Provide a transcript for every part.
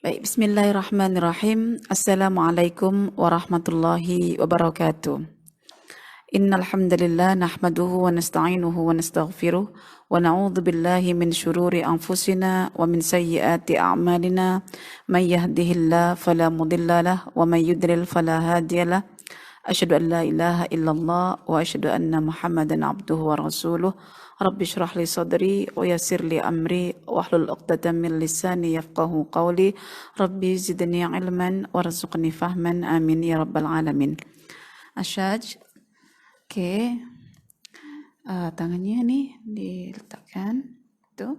Baik, bismillahirrahmanirrahim. Assalamualaikum warahmatullahi wabarakatuh. Innal hamdalillah nahmaduhu wa nasta'inuhu wa nastaghfiruh wa na'udzu billahi min shururi anfusina wa min sayyiati a'malina may yahdihillahu fala mudilla lahu wa may yudlil fala hadiya lahu. Asyhadu an la ilaha illallah wa asyhadu anna Muhammadan abduhu wa rasuluh. Rabbi shrah li sadri wa yassir li amri wahlul 'uqdatam min lisani yafqahu qawli. Rabbi zidni ilman warzuqni fahman. Amin ya rabbal alamin. Asyaj. Oke. Tangannya nih diletakkan. Tuh.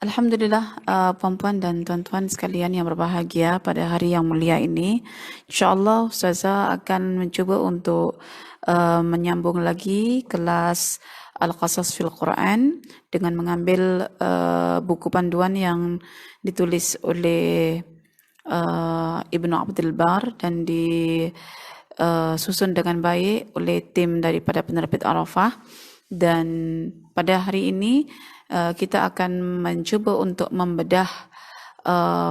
Alhamdulillah, puan-puan dan tuan-tuan sekalian yang berbahagia pada hari yang mulia ini, insyaAllah Ustazah akan mencuba untuk menyambung lagi kelas Al-Qasas fil Quran dengan mengambil buku panduan yang ditulis oleh Ibnu Abdul Bar dan disusun dengan baik oleh tim daripada penerbit Arafah. Dan pada hari ini kita akan mencuba untuk membedah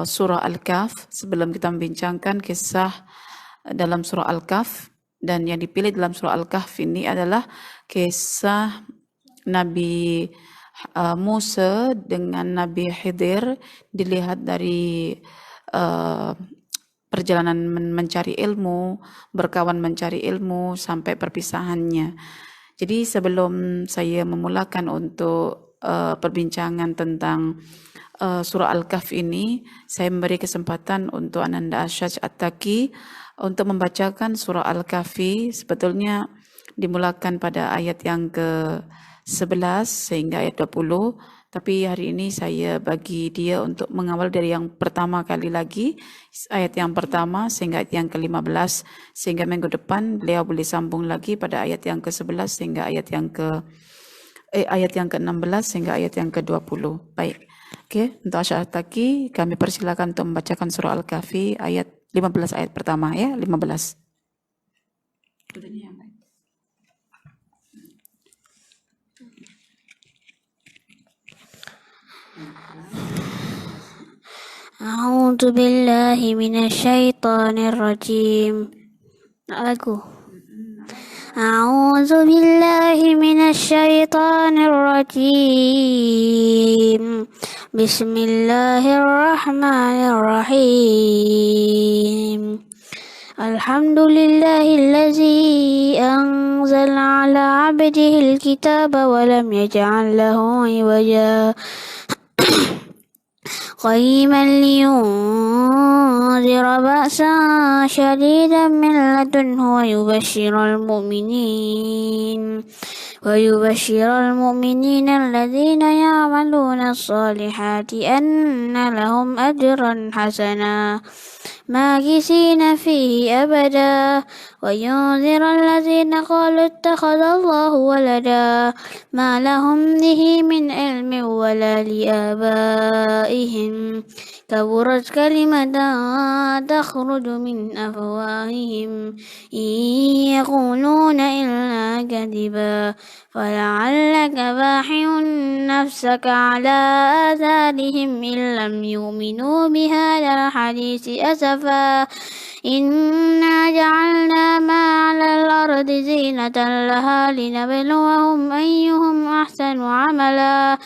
surah Al-Kahf sebelum kita membincangkan kisah dalam surah Al-Kahf. Dan yang dipilih dalam surah Al-Kahf ini adalah kisah Nabi Musa dengan Nabi Khidir, dilihat dari perjalanan mencari ilmu, berkawan mencari ilmu sampai perpisahannya. Jadi sebelum saya memulakan untuk perbincangan tentang surah Al-Kahf ini, saya memberi kesempatan untuk Ananda Asyaj At-Taki untuk membacakan surah Al-Kahfi. Sebetulnya dimulakan pada ayat yang ke-11 sehingga ayat 20, tapi hari ini saya bagi dia untuk mengawal dari yang pertama kali lagi, ayat yang pertama sehingga ayat yang ke-15, sehingga minggu depan beliau boleh sambung lagi pada ayat yang ke-11 sehingga ayat yang ke-16 sehingga ayat yang ke-20. Baik. Oke, untuk Asyaj At-Taki kami persilakan untuk membacakan surah Al-Kahfi ayat 15, ayat pertama ya, 15. A'udzu billahi minasyaitonir rajim. Lagu. A'udzu billahi minasyaitonir rajim. Bismillahirrahmanirrahim. Alhamdulillahillazi anzala ala 'abdihil kitaba wa lam yaj'al lahu 'iwaja. قيما لينذر بأسا شديدا من لدنه ويبشر المؤمنين الذين يعملون الصالحات أن لهم أجرا حسنا ماكثين فيه أبدا وينذر الذين قالوا اتخذ الله ولدا ما لهم به من علم ولا لآبائهم كبرت كلمة تخرج من أفواههم إن يقولون إلا كذبا فلعلك باخع نفسك على آثارهم إن لم يؤمنوا بهذا الحديث أسفا إنا جعلنا ما على الأرض زينة لها لنبلوهم أيهم أحسن عملا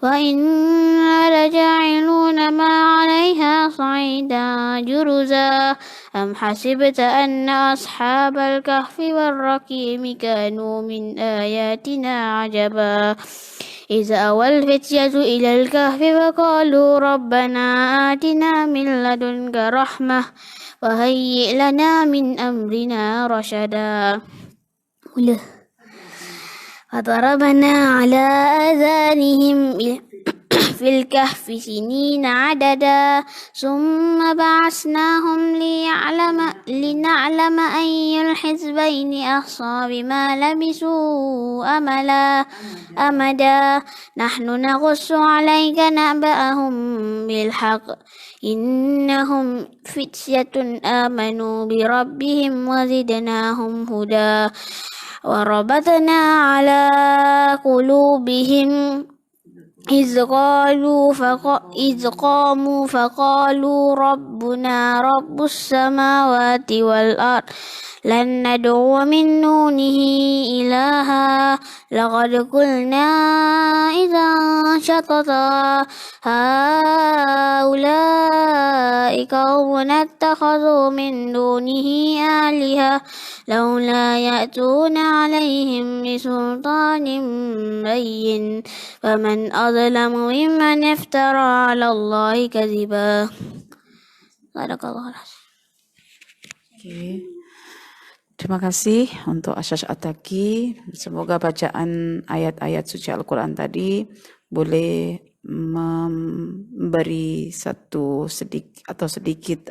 وإنا لجاعلون ما عليها صعيدا جرزا أم حسبت أن أصحاب الكهف والرقيم كانوا من آياتنا عجبا إذ أوى الفتية إلى الكهف فقالوا ربنا آتنا من لدنك رحمة وهيئ لنا من أمرنا رشدا فضربنا على آذانهم في الكهف سنين عددا ثم بعثناهم لنعلم أي الحزبين أحصى بما لبثوا أمدا نحن نقص عليك نبأهم بالحق إنهم فتية آمنوا بربهم وزدناهم هدى وربطنا على قلوبهم إذ قاموا فقالوا ربنا رب السماوات والأرض لن ندعو من دونه إلها لقد قلنا إذا شططا هؤلاء قوم اتخذوا من دونه آلهة لولا يأتون عليهم بسلطان بين فمن أظلم ممن افترى على الله كذبا. صدق الله العظيم. Okay. Terima kasih untuk Asyash Ataki. Semoga bacaan ayat-ayat suci Al-Quran tadi boleh memberi sedikit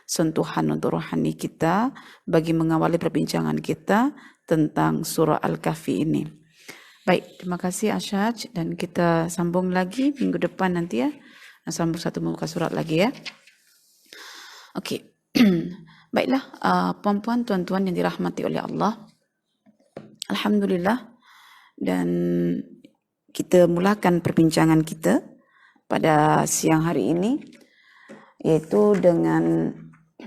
sentuhan untuk rohani kita bagi mengawali perbincangan kita tentang surah Al-Kahfi ini. Baik, terima kasih Asyash, dan kita sambung lagi minggu depan nanti ya. Sambung satu muka surat lagi ya. Okey. Baiklah, puan-puan, tuan-tuan yang dirahmati oleh Allah. Alhamdulillah, dan kita mulakan perbincangan kita pada siang hari ini, yaitu dengan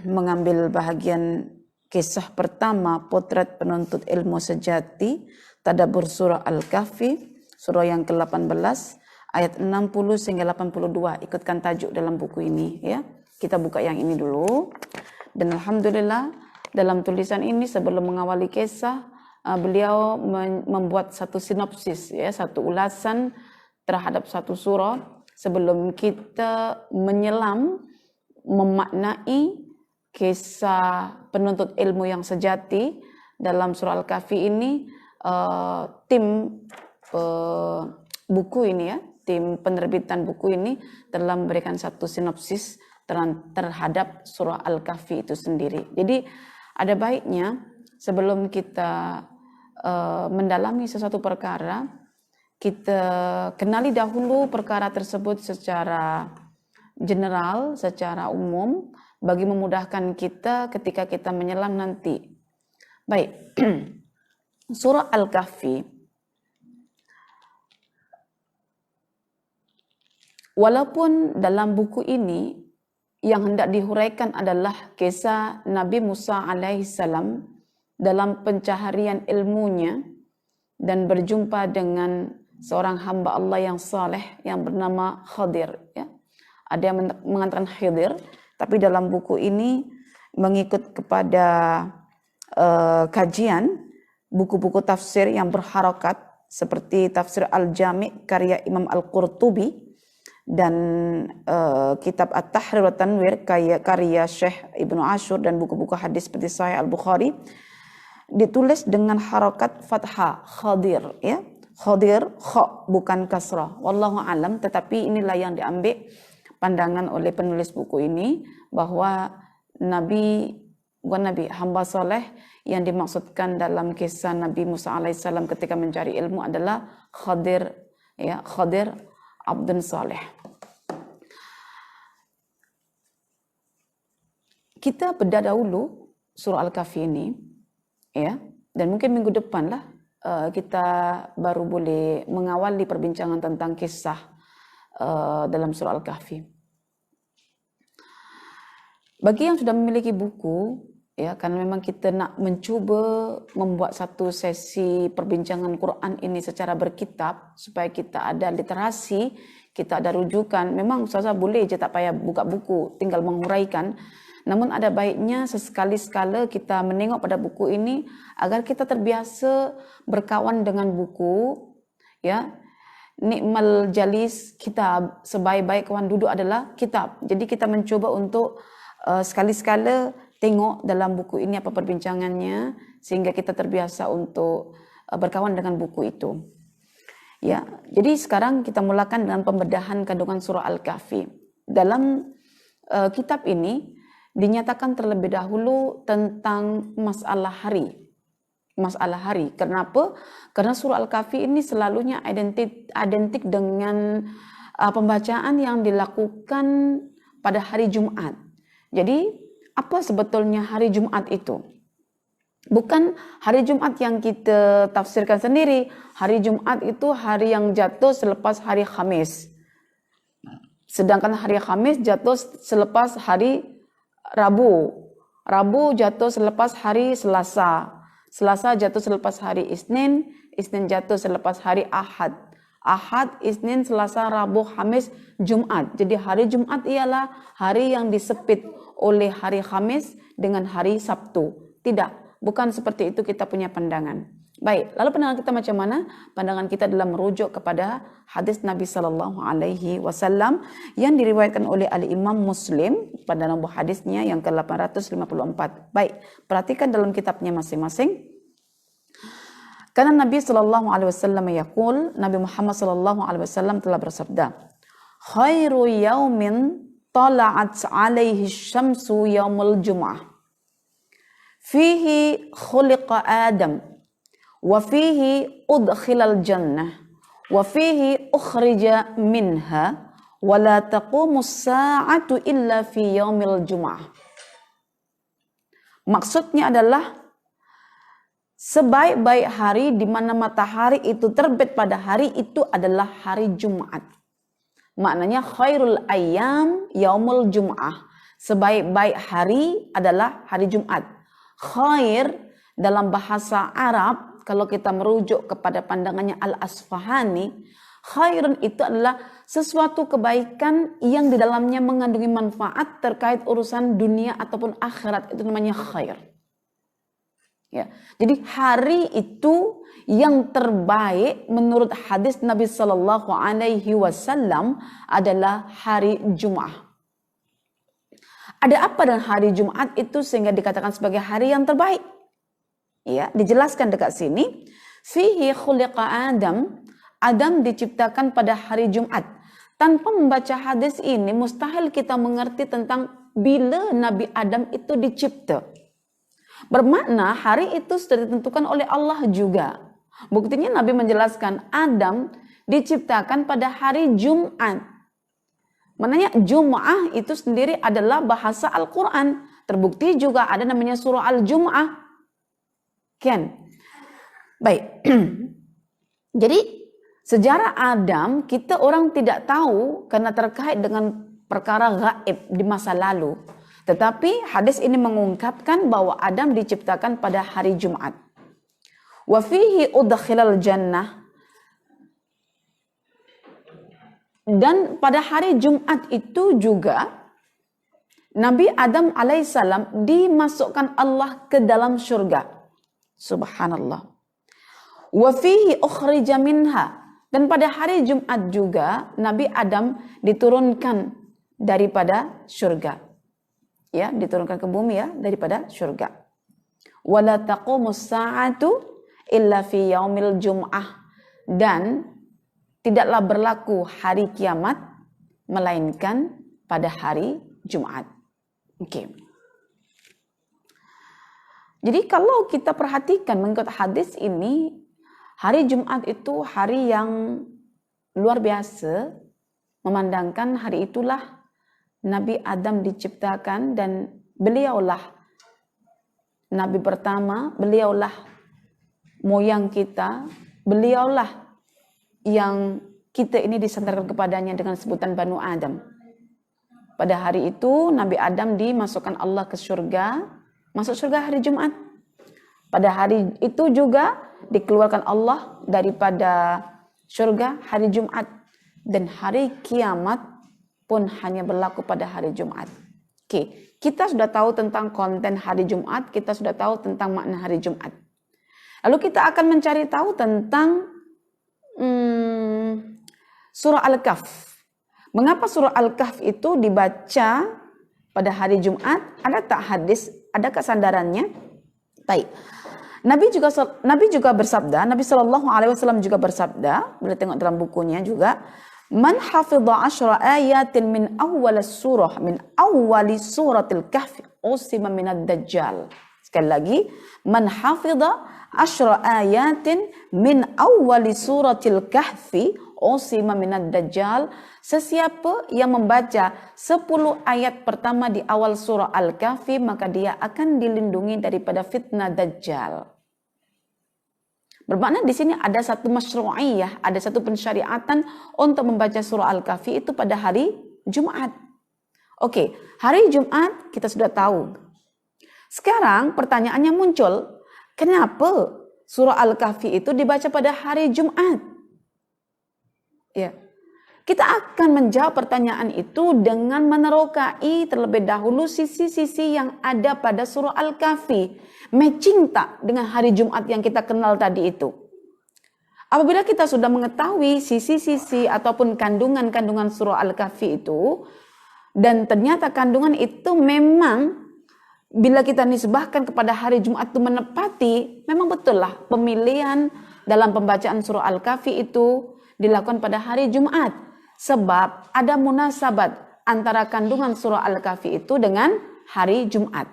mengambil bahagian kisah pertama potret penuntut ilmu sejati, tadabbur surah Al-Kahfi, surah yang ke-18, ayat 60 sehingga 82. Ikutkan tajuk dalam buku ini ya. Kita buka yang ini dulu. Dan alhamdulillah dalam tulisan ini sebelum mengawali kisah, beliau membuat satu sinopsis ya, satu ulasan terhadap satu surah sebelum kita menyelam memaknai kisah penuntut ilmu yang sejati dalam surah Al-Kahfi ini. Tim buku ini ya, tim penerbitan buku ini telah memberikan satu sinopsis terhadap surah Al-Kahfi itu sendiri. Jadi ada baiknya sebelum kita mendalami sesuatu perkara, kita kenali dahulu perkara tersebut secara general, secara umum, bagi memudahkan kita ketika kita menyelam nanti. Baik, surah Al-Kahfi, walaupun dalam buku ini yang hendak dihuraikan adalah kisah Nabi Musa alaihissalam dalam pencaharian ilmunya dan berjumpa dengan seorang hamba Allah yang saleh yang bernama Khadir ya. Ada yang mengatakan Khidir, tapi dalam buku ini mengikut kepada kajian buku-buku tafsir yang berharakat seperti tafsir Al-Jami' karya Imam Al-Qurtubi dan kitab At-Tahrir wa Tanwir karya Syekh Ibnu Ashur dan buku-buku hadis seperti Sahih Al-Bukhari ditulis dengan harakat fathah Khadir ya. Khadir kha bukan kasrah. Wallahu alam, tetapi inilah yang diambil pandangan oleh penulis buku ini bahwa hamba soleh yang dimaksudkan dalam kisah Nabi Musa alaihissalam ketika mencari ilmu adalah Khadir ya, Khadir Abdun Saleh. Kita bedah dahulu surah Al-Kahfi ini ya, dan mungkin minggu depan lah kita baru boleh mengawali perbincangan tentang kisah dalam surah Al-Kahfi. Bagi yang sudah memiliki buku ya, karena memang kita nak mencuba membuat satu sesi perbincangan Quran ini secara berkitab supaya kita ada literasi, kita ada rujukan. Memang ustazah boleh je tak payah buka buku, tinggal menguraikan. Namun ada baiknya sesekali-sekala kita menengok pada buku ini agar kita terbiasa berkawan dengan buku ya. Nikmal jalis kitab, sebaik-baik kawan duduk adalah kitab. Jadi kita mencuba untuk sekali-sekala tengok dalam buku ini apa perbincangannya sehingga kita terbiasa untuk berkawan dengan buku itu. Ya, jadi sekarang kita mulakan dengan pembedahan kandungan surah Al-Kahfi. Dalam kitab ini dinyatakan terlebih dahulu tentang masalah hari. Masalah hari. Kenapa? Karena surah Al-Kahfi ini selalunya identik dengan pembacaan yang dilakukan pada hari Jumat. Jadi apa sebetulnya hari Jumat itu? Bukan hari Jumat yang kita tafsirkan sendiri. Hari Jumat itu hari yang jatuh selepas hari Khamis. Sedangkan hari Khamis jatuh selepas hari Rabu. Rabu jatuh selepas hari Selasa. Selasa jatuh selepas hari Isnin. Isnin jatuh selepas hari Ahad. Ahad, Isnin, Selasa, Rabu, Khamis, Jumat. Jadi hari Jumat ialah hari yang disepit oleh hari Khamis dengan hari Sabtu. Tidak, bukan seperti itu kita punya pandangan. Baik, lalu pandangan kita macam mana? Pandangan kita adalah merujuk kepada hadis Nabi Sallallahu Alaihi Wasallam yang diriwayatkan oleh Al-Imam Muslim pada nombor hadisnya yang ke-854. Baik, perhatikan dalam kitabnya masing-masing. Karena Nabi Sallallahu Alaihi Wasallam yaqul, Nabi Muhammad Sallallahu Alaihi Wasallam telah bersabda, khairu yaumin tala'at alaihi syamsu yaumul jum'ah, fihi khuliqa Adam, wa fihi udkhilal jannah, wa fihi ukhrija minha, wa la taqumus sa'atu illa fi yaumil jum'ah. Maksudnya adalah sebaik-baik hari di mana matahari itu terbit pada hari itu adalah hari Jumat. Maknanya khairul ayyam yaumul jum'ah. Sebaik-baik hari adalah hari Jumat. Khair dalam bahasa Arab, kalau kita merujuk kepada pandangannya Al-Asfahani, khairun itu adalah sesuatu kebaikan yang di dalamnya mengandungi manfaat terkait urusan dunia ataupun akhirat. Itu namanya khair. Ya, jadi hari itu yang terbaik menurut hadis Nabi Sallallahu Alaihi Wasallam adalah hari Jumat. Ada apa dengan hari Jumat itu sehingga dikatakan sebagai hari yang terbaik? Ya, dijelaskan dekat sini. Fihi khuliqa Adam. Adam diciptakan pada hari Jumat. Tanpa membaca hadis ini mustahil kita mengerti tentang bila Nabi Adam itu dicipta. Bermakna hari itu sudah ditentukan oleh Allah juga. Buktinya Nabi menjelaskan Adam diciptakan pada hari Jumat. Maknanya Jum'ah itu sendiri adalah bahasa Al-Quran. Terbukti juga ada namanya surah Al-Jum'ah. Kan? Baik. Jadi sejarah Adam kita orang tidak tahu karena terkait dengan perkara gaib di masa lalu. Tetapi hadis ini mengungkapkan bahwa Adam diciptakan pada hari Jumat. Wa fihi udkhilal jannah. Dan pada hari Jumat itu juga Nabi Adam alaihissalam dimasukkan Allah ke dalam surga. Subhanallah. Wa fihi ukhrija minha. Dan pada hari Jumat juga Nabi Adam diturunkan daripada surga. Ya, diturunkan ke bumi ya daripada surga. Wala taqumus sa'atu illa fi yaumil jum'ah. Dan tidaklah berlaku hari kiamat melainkan pada hari Jumat. Oke. Jadi kalau kita perhatikan mengikut hadis ini, hari Jumat itu hari yang luar biasa, memandangkan hari itulah Nabi Adam diciptakan dan beliaulah Nabi pertama, beliaulah moyang kita, beliaulah yang kita ini disandarkan kepadanya dengan sebutan Banu Adam. Pada hari itu Nabi Adam dimasukkan Allah ke surga, masuk surga hari Jumat. Pada hari itu juga dikeluarkan Allah daripada surga hari Jumat. Dan hari kiamat pun hanya berlaku pada hari Jumat. Oke, kita sudah tahu tentang konten hari Jumat, kita sudah tahu tentang makna hari Jumat. Lalu kita akan mencari tahu tentang surah Al-Kahf. Mengapa surah Al-Kahf itu dibaca pada hari Jumat? Ada tak hadis? Ada kesandarannya? Baik. Nabi juga bersabda, Nabi Sallallahu Alaihi Wasallam juga bersabda, boleh tengok dalam bukunya juga, man hafidha 10 ayatin min awwal surah min awwali suratil kahfi usima minad dajjal. Sekali lagi, man hafidha 10 ayatin min awwali suratil kahfi usima minad dajjal, sesiapa yang membaca 10 ayat pertama di awal surah Al-Kahfi, maka dia akan dilindungi daripada fitnah dajjal. Bermakna di sini ada satu masyru'iyah, ada satu pensyariatan untuk membaca surah Al-Kahfi itu pada hari Jumat. Oke, hari Jumat kita sudah tahu. Sekarang pertanyaannya muncul, kenapa surah Al-Kahfi itu dibaca pada hari Jumat? Ya. Kita akan menjawab pertanyaan itu dengan menerokai terlebih dahulu sisi-sisi yang ada pada surah Al-Kahfi. Matching tak dengan hari Jumat yang kita kenal tadi itu? Apabila kita sudah mengetahui sisi-sisi ataupun kandungan-kandungan surah Al-Kahfi itu, dan ternyata kandungan itu memang bila kita nisbahkan kepada hari Jumat itu menepati, memang betul lah pemilihan dalam pembacaan surah Al-Kahfi itu dilakukan pada hari Jumat. Sebab ada munasabat antara kandungan surah Al-Kahfi itu dengan hari Jumat.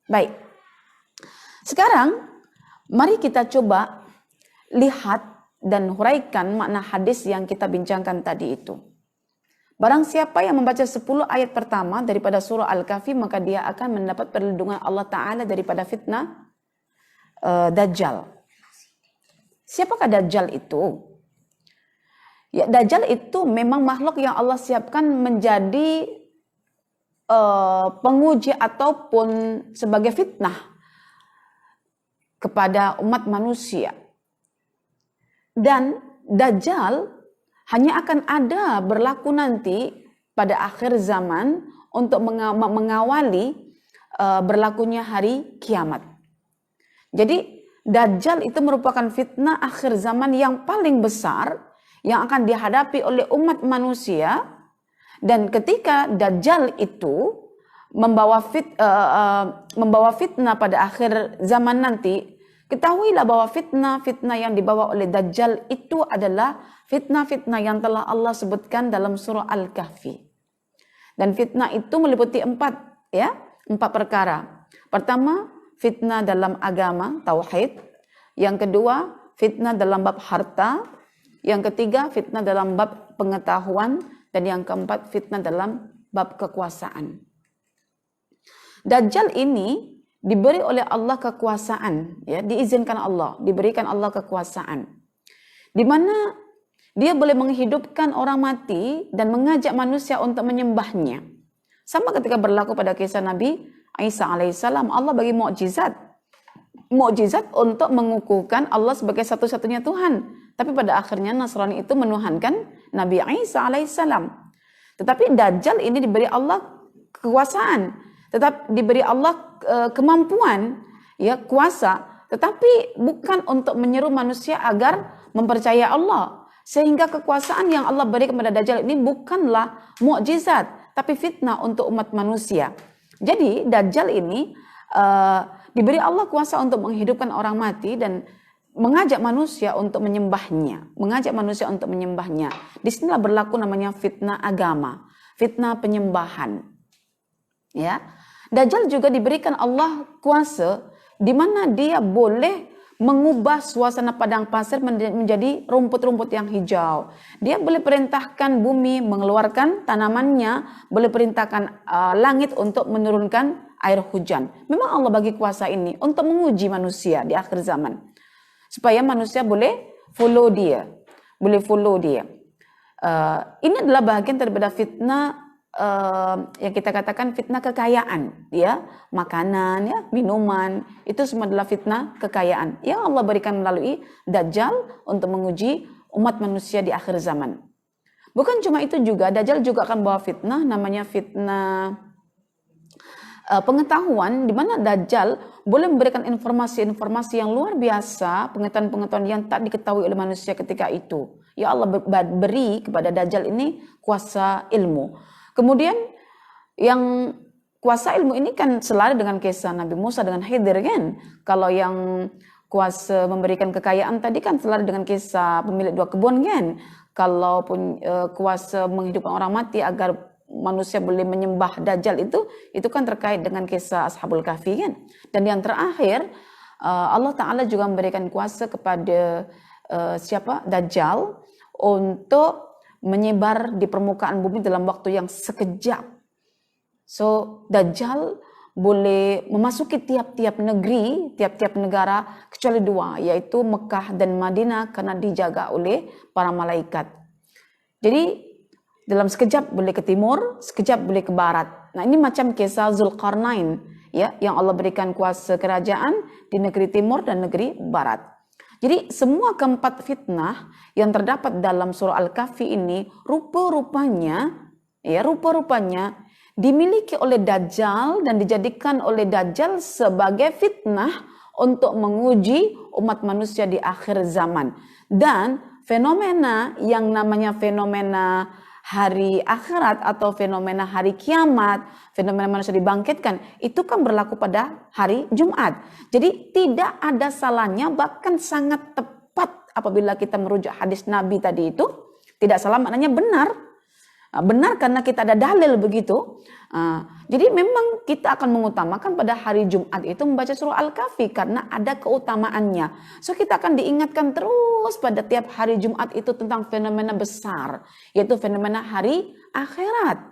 Baik. Sekarang, mari kita coba lihat dan huraikan makna hadis yang kita bincangkan tadi itu. Barang siapa yang membaca 10 ayat pertama daripada surah Al-Kahfi, maka dia akan mendapat perlindungan Allah Ta'ala daripada fitnah Dajjal. Siapakah Dajjal itu? Ya, Dajjal itu memang makhluk yang Allah siapkan menjadi penguji ataupun sebagai fitnah kepada umat manusia. Dan Dajjal hanya akan ada berlaku nanti pada akhir zaman untuk mengawali berlakunya hari kiamat. Jadi Dajjal itu merupakan fitnah akhir zaman yang paling besar yang akan dihadapi oleh umat manusia. Dan ketika Dajjal itu membawa fitnah pada akhir zaman nanti, ketahuilah bahwa fitnah-fitnah yang dibawa oleh Dajjal itu adalah fitnah-fitnah yang telah Allah sebutkan dalam surah Al-Kahfi. Dan fitnah itu meliputi 4 perkara. Pertama, fitnah dalam agama, tauhid. Yang kedua, fitnah dalam bab harta. Yang ketiga, fitnah dalam bab pengetahuan. Dan yang keempat, fitnah dalam bab kekuasaan. Dajjal ini diberi oleh Allah kekuasaan, ya, diizinkan Allah, diberikan Allah kekuasaan. Di mana dia boleh menghidupkan orang mati dan mengajak manusia untuk menyembahnya. Sama ketika berlaku pada kisah Nabi Isa alaihissalam, Allah bagi mukjizat untuk mengukuhkan Allah sebagai satu-satunya Tuhan. Tapi pada akhirnya Nasrani itu menuhankan Nabi Isa alaihissalam. Tetapi Dajjal ini diberi Allah kekuasaan, tetap diberi Allah kemampuan, ya, kuasa, tetapi bukan untuk menyeru manusia agar mempercayai Allah. Sehingga kekuasaan yang Allah beri kepada Dajjal ini bukanlah mukjizat, tapi fitnah untuk umat manusia. Jadi Dajjal ini diberi Allah kuasa untuk menghidupkan orang mati dan mengajak manusia untuk menyembahnya, Disinilah berlaku namanya fitnah agama, fitnah penyembahan. Ya, Dajjal juga diberikan Allah kuasa di mana dia boleh mengubah suasana padang pasir menjadi rumput-rumput yang hijau. Dia boleh perintahkan bumi mengeluarkan tanamannya, boleh perintahkan langit untuk menurunkan air hujan. Memang Allah bagi kuasa ini untuk menguji manusia di akhir zaman, supaya manusia boleh follow dia. Ini adalah bagian daripada fitnah yang kita katakan fitnah kekayaan, ya, makanan, ya, minuman, itu semua adalah fitnah kekayaan yang Allah berikan melalui Dajjal untuk menguji umat manusia di akhir zaman. Bukan cuma itu juga, Dajjal juga akan bawa fitnah, namanya fitnah pengetahuan, di mana Dajjal boleh memberikan informasi-informasi yang luar biasa, pengetahuan-pengetahuan yang tak diketahui oleh manusia ketika itu. Ya Allah beri kepada Dajjal ini kuasa ilmu. Kemudian yang kuasa ilmu ini kan selaras dengan kisah Nabi Musa dengan Khidir, kan? Kalau yang kuasa memberikan kekayaan tadi kan selaras dengan kisah pemilik 2 kebun, kan? Kalau kuasa menghidupkan orang mati agar manusia boleh menyembah Dajjal itu kan terkait dengan kisah Ashabul Kahfi, kan? Dan yang terakhir, Allah Ta'ala juga memberikan kuasa kepada Dajjal untuk menyebar di permukaan bumi dalam waktu yang sekejap. So, Dajjal boleh memasuki tiap-tiap negeri, tiap-tiap negara, kecuali dua, yaitu Mekah dan Madinah karena dijaga oleh para malaikat. Jadi, dalam sekejap boleh ke timur, sekejap boleh ke barat. Nah, ini macam kisah Zulkarnain, ya, yang Allah berikan kuasa kerajaan di negeri timur dan negeri barat. Jadi semua keempat fitnah yang terdapat dalam surah Al-Kahfi ini rupa-rupanya dimiliki oleh Dajjal dan dijadikan oleh Dajjal sebagai fitnah untuk menguji umat manusia di akhir zaman. Dan fenomena yang namanya fenomena hari akhirat atau fenomena hari kiamat, fenomena manusia dibangkitkan, itu kan berlaku pada hari Jumat. Jadi tidak ada salahnya, bahkan sangat tepat apabila kita merujuk hadis Nabi tadi itu. Tidak salah maknanya benar. Benar karena kita ada dalil begitu. Jadi memang kita akan mengutamakan pada hari Jumat itu membaca surah Al-Kahfi karena ada keutamaannya. So kita akan diingatkan terus pada tiap hari Jumat itu tentang fenomena besar, yaitu fenomena hari akhirat,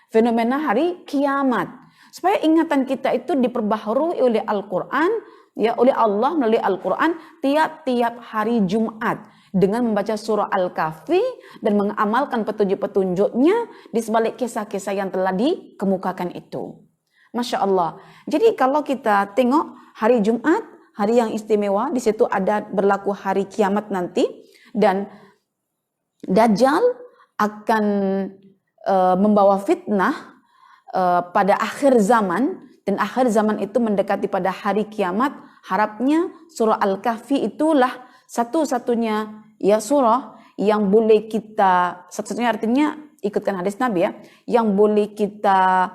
fenomena hari kiamat. Supaya ingatan kita itu diperbaharui oleh Al-Quran, ya, oleh Allah melalui Al-Quran tiap-tiap hari Jumat dengan membaca surah Al-Kahfi dan mengamalkan petunjuk-petunjuknya di sebalik kisah-kisah yang telah dikemukakan itu. Masya Allah. Jadi kalau kita tengok hari Jumat, hari yang istimewa, di situ ada berlaku hari kiamat nanti, dan Dajjal akan membawa fitnah pada akhir zaman, dan akhir zaman itu mendekati pada hari kiamat. Harapnya surah Al-Kahfi itulah satu-satunya ya surah yang boleh kita, satu-satunya artinya ikutkan hadis Nabi ya, yang boleh kita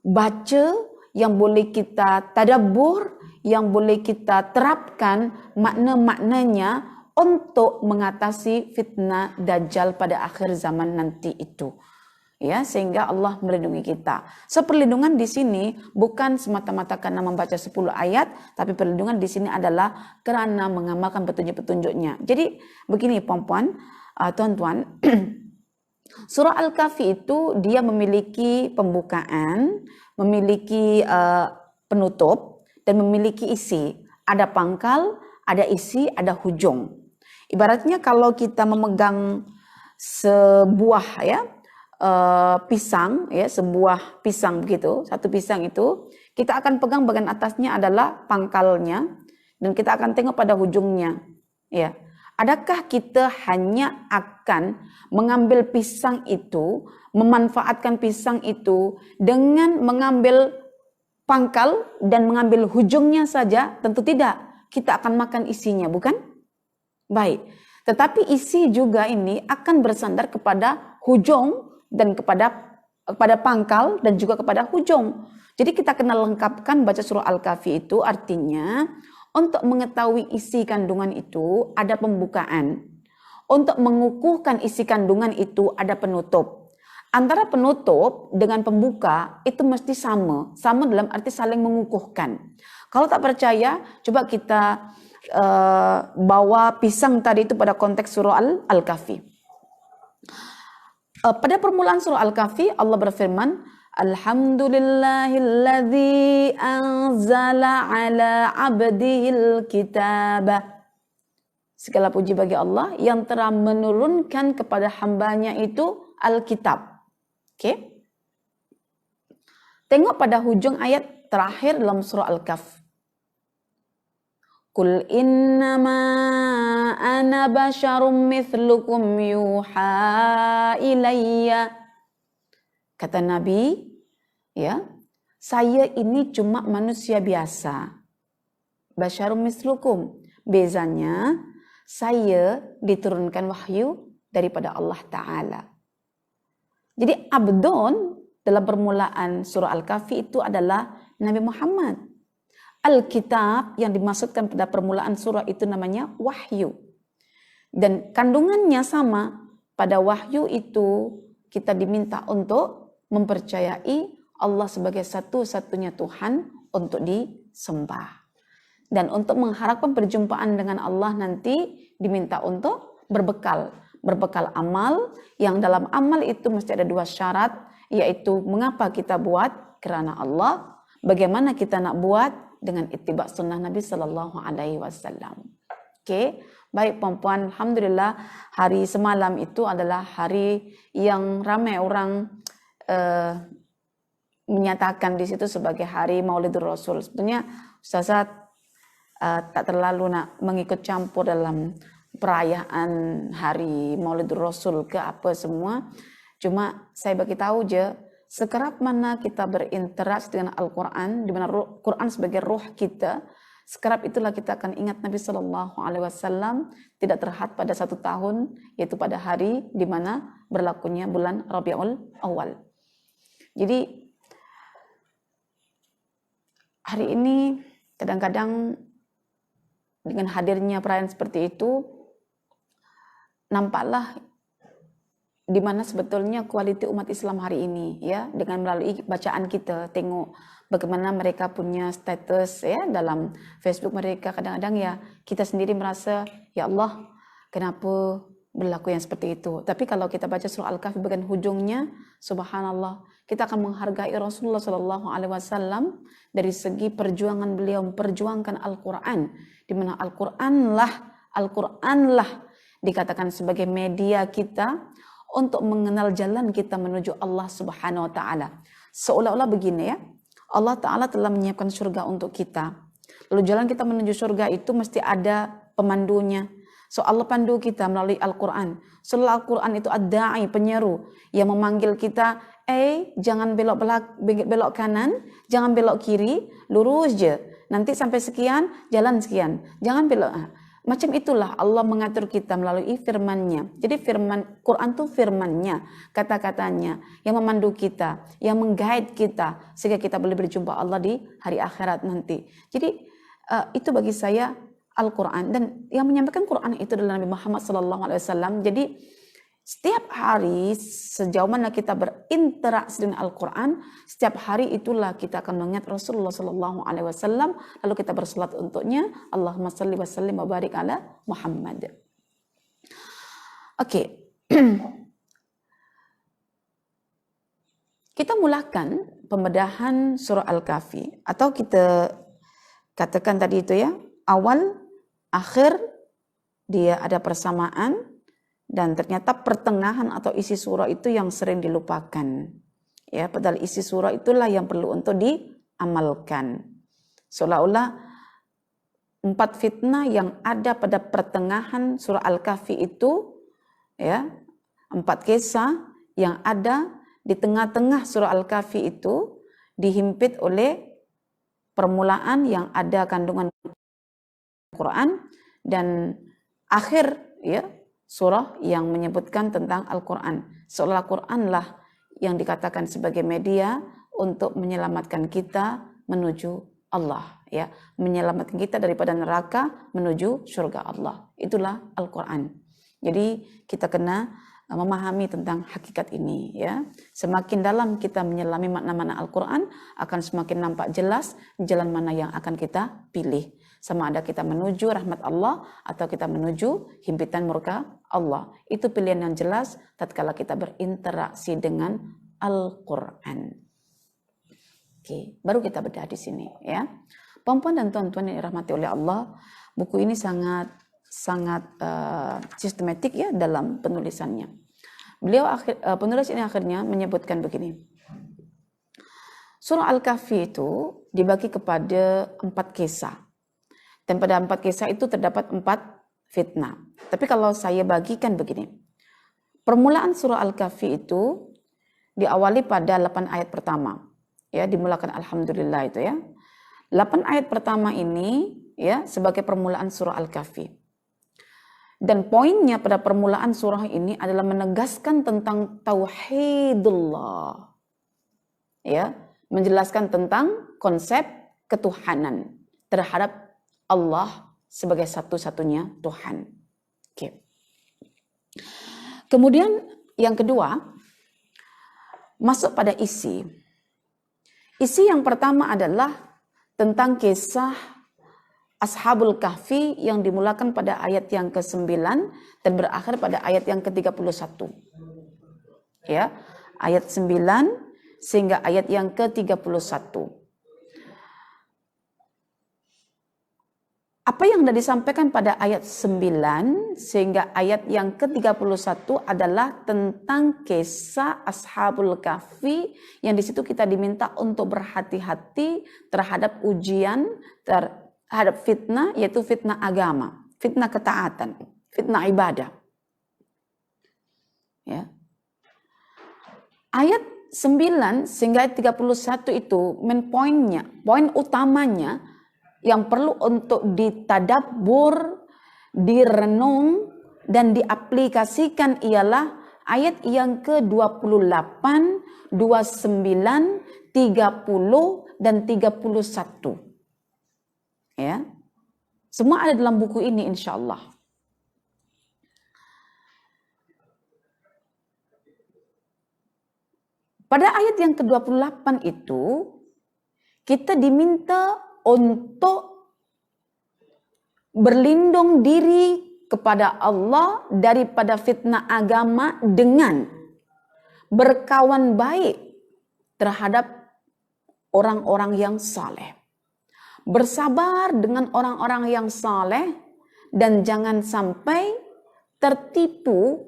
baca, yang boleh kita tadabbur, yang boleh kita terapkan makna-maknanya untuk mengatasi fitnah Dajjal pada akhir zaman nanti itu. Ya, sehingga Allah melindungi kita. So, perlindungan di sini bukan semata-mata karena membaca 10 ayat, tapi perlindungan di sini adalah karena mengamalkan petunjuk-petunjuknya. Jadi begini puan-puan, tuan-tuan, surah Al-Kahfi itu dia memiliki pembukaan, memiliki penutup, dan memiliki isi. Ada pangkal, ada isi, ada hujung. Ibaratnya kalau kita memegang sebuah pisang, ya, sebuah pisang begitu, satu pisang itu kita akan pegang bagian atasnya adalah pangkalnya dan kita akan tengok pada hujungnya, ya. Adakah kita hanya akan mengambil pisang itu, memanfaatkan pisang itu dengan mengambil pangkal dan mengambil hujungnya saja? Tentu tidak. Kita akan makan isinya, bukan? Baik. Tetapi isi juga ini akan bersandar kepada hujung dan kepada pangkal dan juga kepada hujung. Jadi kita kena lengkapkan baca surah Al-Kahfi itu, artinya untuk mengetahui isi kandungan itu ada pembukaan. Untuk mengukuhkan isi kandungan itu ada penutup. Antara penutup dengan pembuka itu mesti sama. Sama dalam arti saling mengukuhkan. Kalau tak percaya, coba kita bawa pisang tadi itu pada konteks surah Al-Kahfi. Pada permulaan surah Al-Kahfi Allah berfirman, Alhamdulillahilladzi anzala ala abdihil kitabah. Segala puji bagi Allah yang telah menurunkan kepada hambanya itu Alkitab. Oke? Tengok pada hujung ayat terakhir dalam surah Al-Kahf. Qul innama ana basyarum mithlukum yuha ilayya. Kata Nabi, ya, saya ini cuma manusia biasa. Basyarum mithlukum. Bezanya, saya diturunkan wahyu daripada Allah Ta'ala. Jadi abdun dalam permulaan surah Al-Kahfi itu adalah Nabi Muhammad. Alkitab yang dimaksudkan pada permulaan surah itu namanya wahyu. Dan kandungannya sama. Pada wahyu itu kita diminta untuk mempercayai Allah sebagai satu-satunya Tuhan untuk disembah. Dan untuk mengharapkan perjumpaan dengan Allah nanti diminta untuk berbekal berbekal amal, yang dalam amal itu mesti ada 2 syarat, yaitu mengapa kita buat? Kerana Allah. Bagaimana kita nak buat? Dengan ittiba sunnah Nabi sallallahu alaihi wasallam. Okey, baik puan-puan, alhamdulillah hari semalam itu adalah hari yang ramai orang menyatakan di situ sebagai hari Maulidur Rasul. Sebenarnya Ustazah tak terlalu nak mengikut campur dalam perayaan hari Maulidur Rasul ke apa semua. Cuma saya bagi tahu je, sekerap mana kita berinteraksi dengan Al-Quran, di mana Quran sebagai ruh kita, sekerap itulah kita akan ingat Nabi Sallallahu Alaihi Wasallam tidak terhad pada 1 tahun, yaitu pada hari di mana berlakunya bulan Rabiul Awal. Jadi hari ini kadang-kadang dengan hadirnya perayaan seperti itu, nampaklah di mana sebetulnya kualiti umat Islam hari ini, ya, dengan melalui bacaan kita, tengok bagaimana mereka punya status ya dalam Facebook mereka. Kadang-kadang ya kita sendiri merasa, ya Allah, kenapa berlaku yang seperti itu. Tapi kalau kita baca surah Al-Kahfi bagian hujungnya, subhanallah, kita akan menghargai Rasulullah sallallahu alaihi wasallam dari segi perjuangan beliau memperjuangkan Al-Qur'an, di mana Al-Qur'anlah dikatakan sebagai media kita untuk mengenal jalan kita menuju Allah Subhanahu wa taala. Seolah-olah begini ya, Allah taala telah menyiapkan surga untuk kita. Lalu jalan kita menuju surga itu mesti ada pemandunya. So Allah pandu kita melalui Al-Quran. Setelah Al-Quran itu ad-da'i, penyeru yang memanggil kita, jangan belok kanan, jangan belok kiri, lurus je. Nanti sampai sekian, jalan sekian. Jangan belok. Macam itulah Allah mengatur kita melalui firman-Nya. Jadi firman Quran itu firman-Nya, kata-katanya yang memandu kita, yang mengguide kita sehingga kita boleh berjumpa Allah di hari akhirat nanti. Jadi itu bagi saya Al-Quran, dan yang menyampaikan Quran itu adalah Nabi Muhammad SAW. Jadi setiap hari sejauh mana kita berinteraksi dengan Al-Quran, setiap hari itulah kita akan mengingat Rasulullah SAW, lalu kita bersalat untuknya, Allahumma salli wa sallim wa barik ala Muhammad. Oke. Kita mulakan pembedahan surah Al-Kahfi, atau kita katakan tadi itu ya, awal, akhir, dia ada persamaan, dan ternyata pertengahan atau isi surah itu yang sering dilupakan. Ya, padahal isi surah itulah yang perlu untuk diamalkan. Seolah-olah 4 fitnah yang ada pada pertengahan surah Al-Kahfi itu, ya, 4 kisah yang ada di tengah-tengah surah Al-Kahfi itu dihimpit oleh permulaan yang ada kandungan Quran, dan akhir ya surah yang menyebutkan tentang Al-Quran. Seolah Quranlah yang dikatakan sebagai media untuk menyelamatkan kita menuju Allah, ya, menyelamatkan kita daripada neraka menuju surga Allah. Itulah Al-Quran. Jadi kita kena memahami tentang hakikat ini, ya. Semakin dalam kita menyelami makna-makna Al-Quran, akan semakin nampak jelas jalan mana yang akan kita pilih. Sama ada kita menuju rahmat Allah atau kita menuju himpitan murka Allah. Itu pilihan yang jelas tatkala kita berinteraksi dengan Al-Quran. Oke, baru kita bedah di sini, ya. Puan-puan dan tuan-tuan yang dirahmati oleh Allah, buku ini sangat sistematik ya dalam penulisannya. Penulis ini akhirnya menyebutkan begini. Surah Al-Kahfi itu dibagi kepada 4 kisah. Dan pada 4 kisah itu terdapat 4 fitnah. Tapi kalau saya bagikan begini. Permulaan surah Al-Kahfi itu diawali pada 8 ayat pertama. Ya, dimulakan alhamdulillah itu ya. 8 ayat pertama ini ya sebagai permulaan surah Al-Kahfi. Dan poinnya pada permulaan surah ini adalah menegaskan tentang tauhidullah. Ya, menjelaskan tentang konsep ketuhanan terhadap Allah sebagai satu-satunya Tuhan. Oke. Kemudian yang kedua, masuk pada isi. Isi yang pertama adalah tentang kisah Ashabul Kahfi yang dimulakan pada ayat yang ke-9 dan berakhir pada ayat yang ke-31. Ya, ayat 9 sehingga ayat yang ke-31. Apa yang sudah disampaikan pada ayat 9 sehingga ayat yang ke-31 adalah tentang kisah Ashabul Kahfi, yang di situ kita diminta untuk berhati-hati terhadap ujian, terhadap fitnah, yaitu fitnah agama, fitnah ketaatan, fitnah ibadah. Ya. Ayat 9 sehingga ayat 31 itu poinnya, poin utamanya yang perlu untuk ditadabbur, direnung, dan diaplikasikan ialah ayat yang ke-28, 29, 30, dan 31. Ya. Semua ada dalam buku ini insyaallah. Pada ayat yang ke-28 itu kita diminta untuk berlindung diri kepada Allah daripada fitnah agama dengan berkawan baik terhadap orang-orang yang saleh. Bersabar dengan orang-orang yang saleh dan jangan sampai tertipu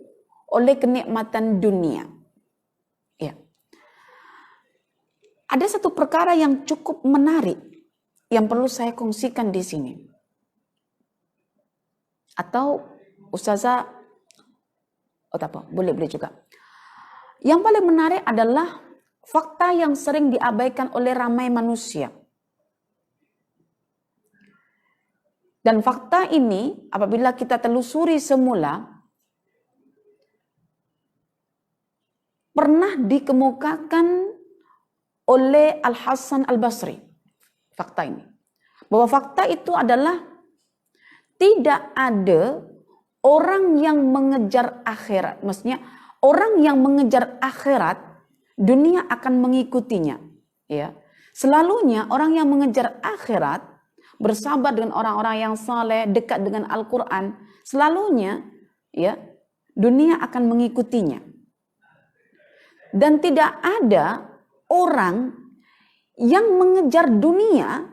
oleh kenikmatan dunia. Ya. Ada satu perkara yang cukup menarik yang perlu saya kongsikan di sini. Atau Ustazah, boleh juga. Yang paling menarik adalah fakta yang sering diabaikan oleh ramai manusia. Dan fakta ini apabila kita telusuri semula, pernah dikemukakan oleh Al-Hasan Al-Basri. Fakta ini. Bahwa fakta itu adalah tidak ada orang yang mengejar akhirat. Maksudnya orang yang mengejar akhirat, dunia akan mengikutinya. Ya. Selalunya orang yang mengejar akhirat, bersabar dengan orang-orang yang saleh, dekat dengan Al-Quran, selalunya ya dunia akan mengikutinya. Dan tidak ada orang yang mengejar dunia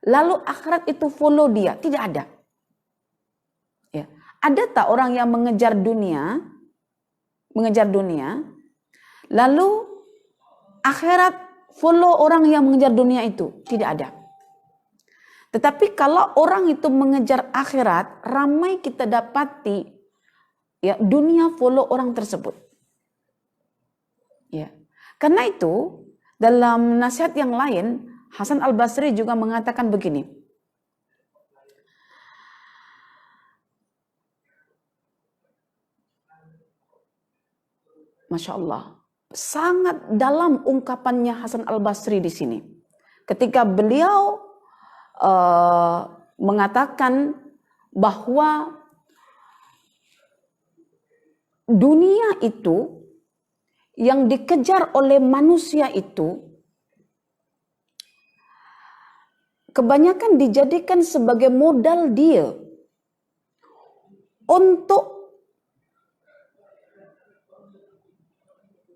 lalu akhirat itu follow dia, tidak ada. Ya. Ada tak orang yang mengejar dunia lalu akhirat follow orang yang mengejar dunia itu? Tidak ada. Tetapi kalau orang itu mengejar akhirat, ramai kita dapati ya dunia follow orang tersebut. Ya. Karena itu dalam nasihat yang lain, Hasan Al-Basri juga mengatakan begini. Masya Allah, sangat dalam ungkapannya Hasan Al-Basri di sini. Ketika beliau mengatakan bahwa dunia itu yang dikejar oleh manusia itu kebanyakan dijadikan sebagai modal dia untuk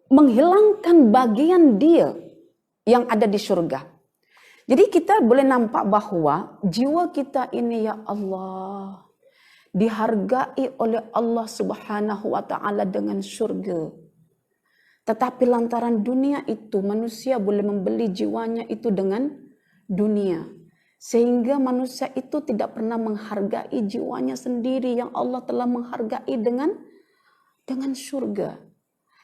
menghilangkan bagian dia yang ada di surga. Jadi kita boleh nampak bahwa jiwa kita ini ya Allah dihargai oleh Allah Subhanahu wa taala dengan surga. Tetapi lantaran dunia itu manusia boleh membeli jiwanya itu dengan dunia. Sehingga manusia itu tidak pernah menghargai jiwanya sendiri yang Allah telah menghargai dengan surga.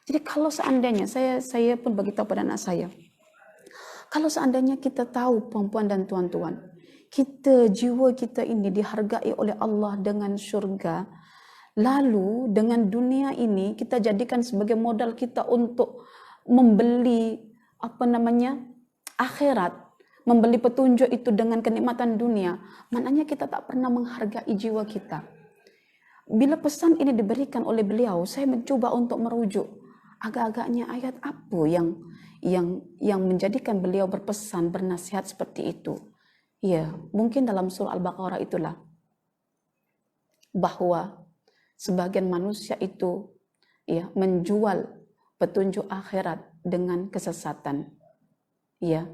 Jadi kalau seandainya saya pun beritahu pada anak saya, kalau seandainya kita tahu puan-puan dan tuan-tuan, jiwa kita ini dihargai oleh Allah dengan surga, lalu dengan dunia ini kita jadikan sebagai modal kita untuk membeli akhirat, membeli petunjuk itu dengan kenikmatan dunia, maknanya kita tak pernah menghargai jiwa kita. Bila pesan ini diberikan oleh beliau, saya mencoba untuk merujuk agak-agaknya ayat apa yang menjadikan beliau berpesan, bernasihat seperti itu. Ya, mungkin dalam surah Al-Baqarah itulah bahwa sebagian manusia itu ya menjual petunjuk akhirat dengan kesesatan. Ya.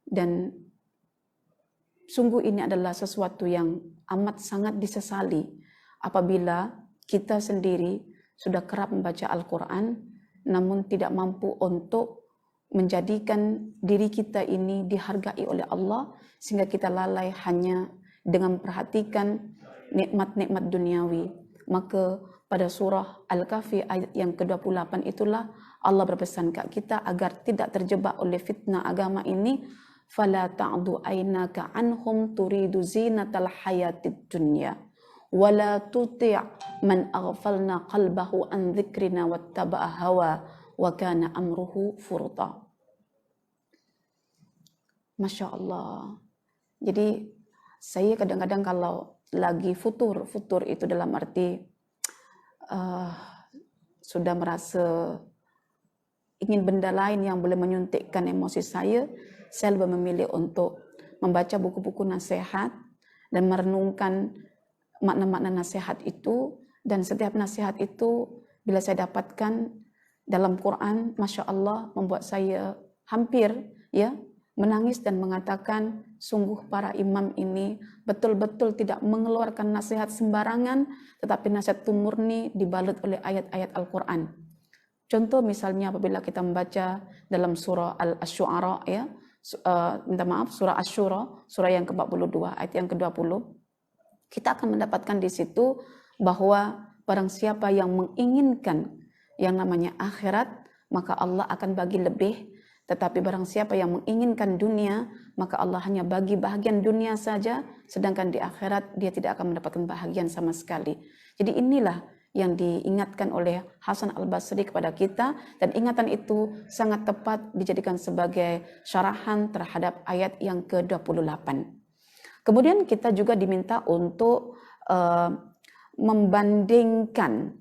Dan sungguh ini adalah sesuatu yang amat sangat disesali apabila kita sendiri sudah kerap membaca Al-Quran namun tidak mampu untuk menjadikan diri kita ini dihargai oleh Allah sehingga kita lalai hanya dengan memperhatikan nikmat-nikmat duniawi. Maka pada surah Al-Kahfi ayat yang ke-28 itulah Allah berpesan kat kita agar tidak terjebak oleh fitnah agama ini. Fala ta'du aynaka anhum turidu zinatal hayatid dunya wala tuti' man aghfalna qalbahu an dzikrina wattaba'a hawa wa kana amruhu furta. Masya Allah. Jadi saya kadang-kadang kalau lagi futur itu dalam arti sudah merasa ingin benda lain yang boleh menyuntikkan emosi saya lebih memilih untuk membaca buku-buku nasihat dan merenungkan makna-makna nasihat itu. Dan setiap nasihat itu bila saya dapatkan dalam Quran, Masya Allah, membuat saya hampir ya menangis dan mengatakan sungguh para imam ini betul-betul tidak mengeluarkan nasihat sembarangan, tetapi nasihat itu murni dibalut oleh ayat-ayat Al-Quran. Contoh misalnya apabila kita membaca dalam surah Al-Syu'ara ya, surah Asy-Syura, surah yang ke-42 ayat yang ke-20, kita akan mendapatkan di situ bahwa barang siapa yang menginginkan yang namanya akhirat, maka Allah akan bagi lebih. Tetapi barang siapa yang menginginkan dunia, maka Allah hanya bagi bahagian dunia saja, sedangkan di akhirat dia tidak akan mendapatkan bahagian sama sekali. Jadi inilah yang diingatkan oleh Hasan Al-Basri kepada kita, dan ingatan itu sangat tepat dijadikan sebagai syarahan terhadap ayat yang ke-28. Kemudian kita juga diminta untuk membandingkan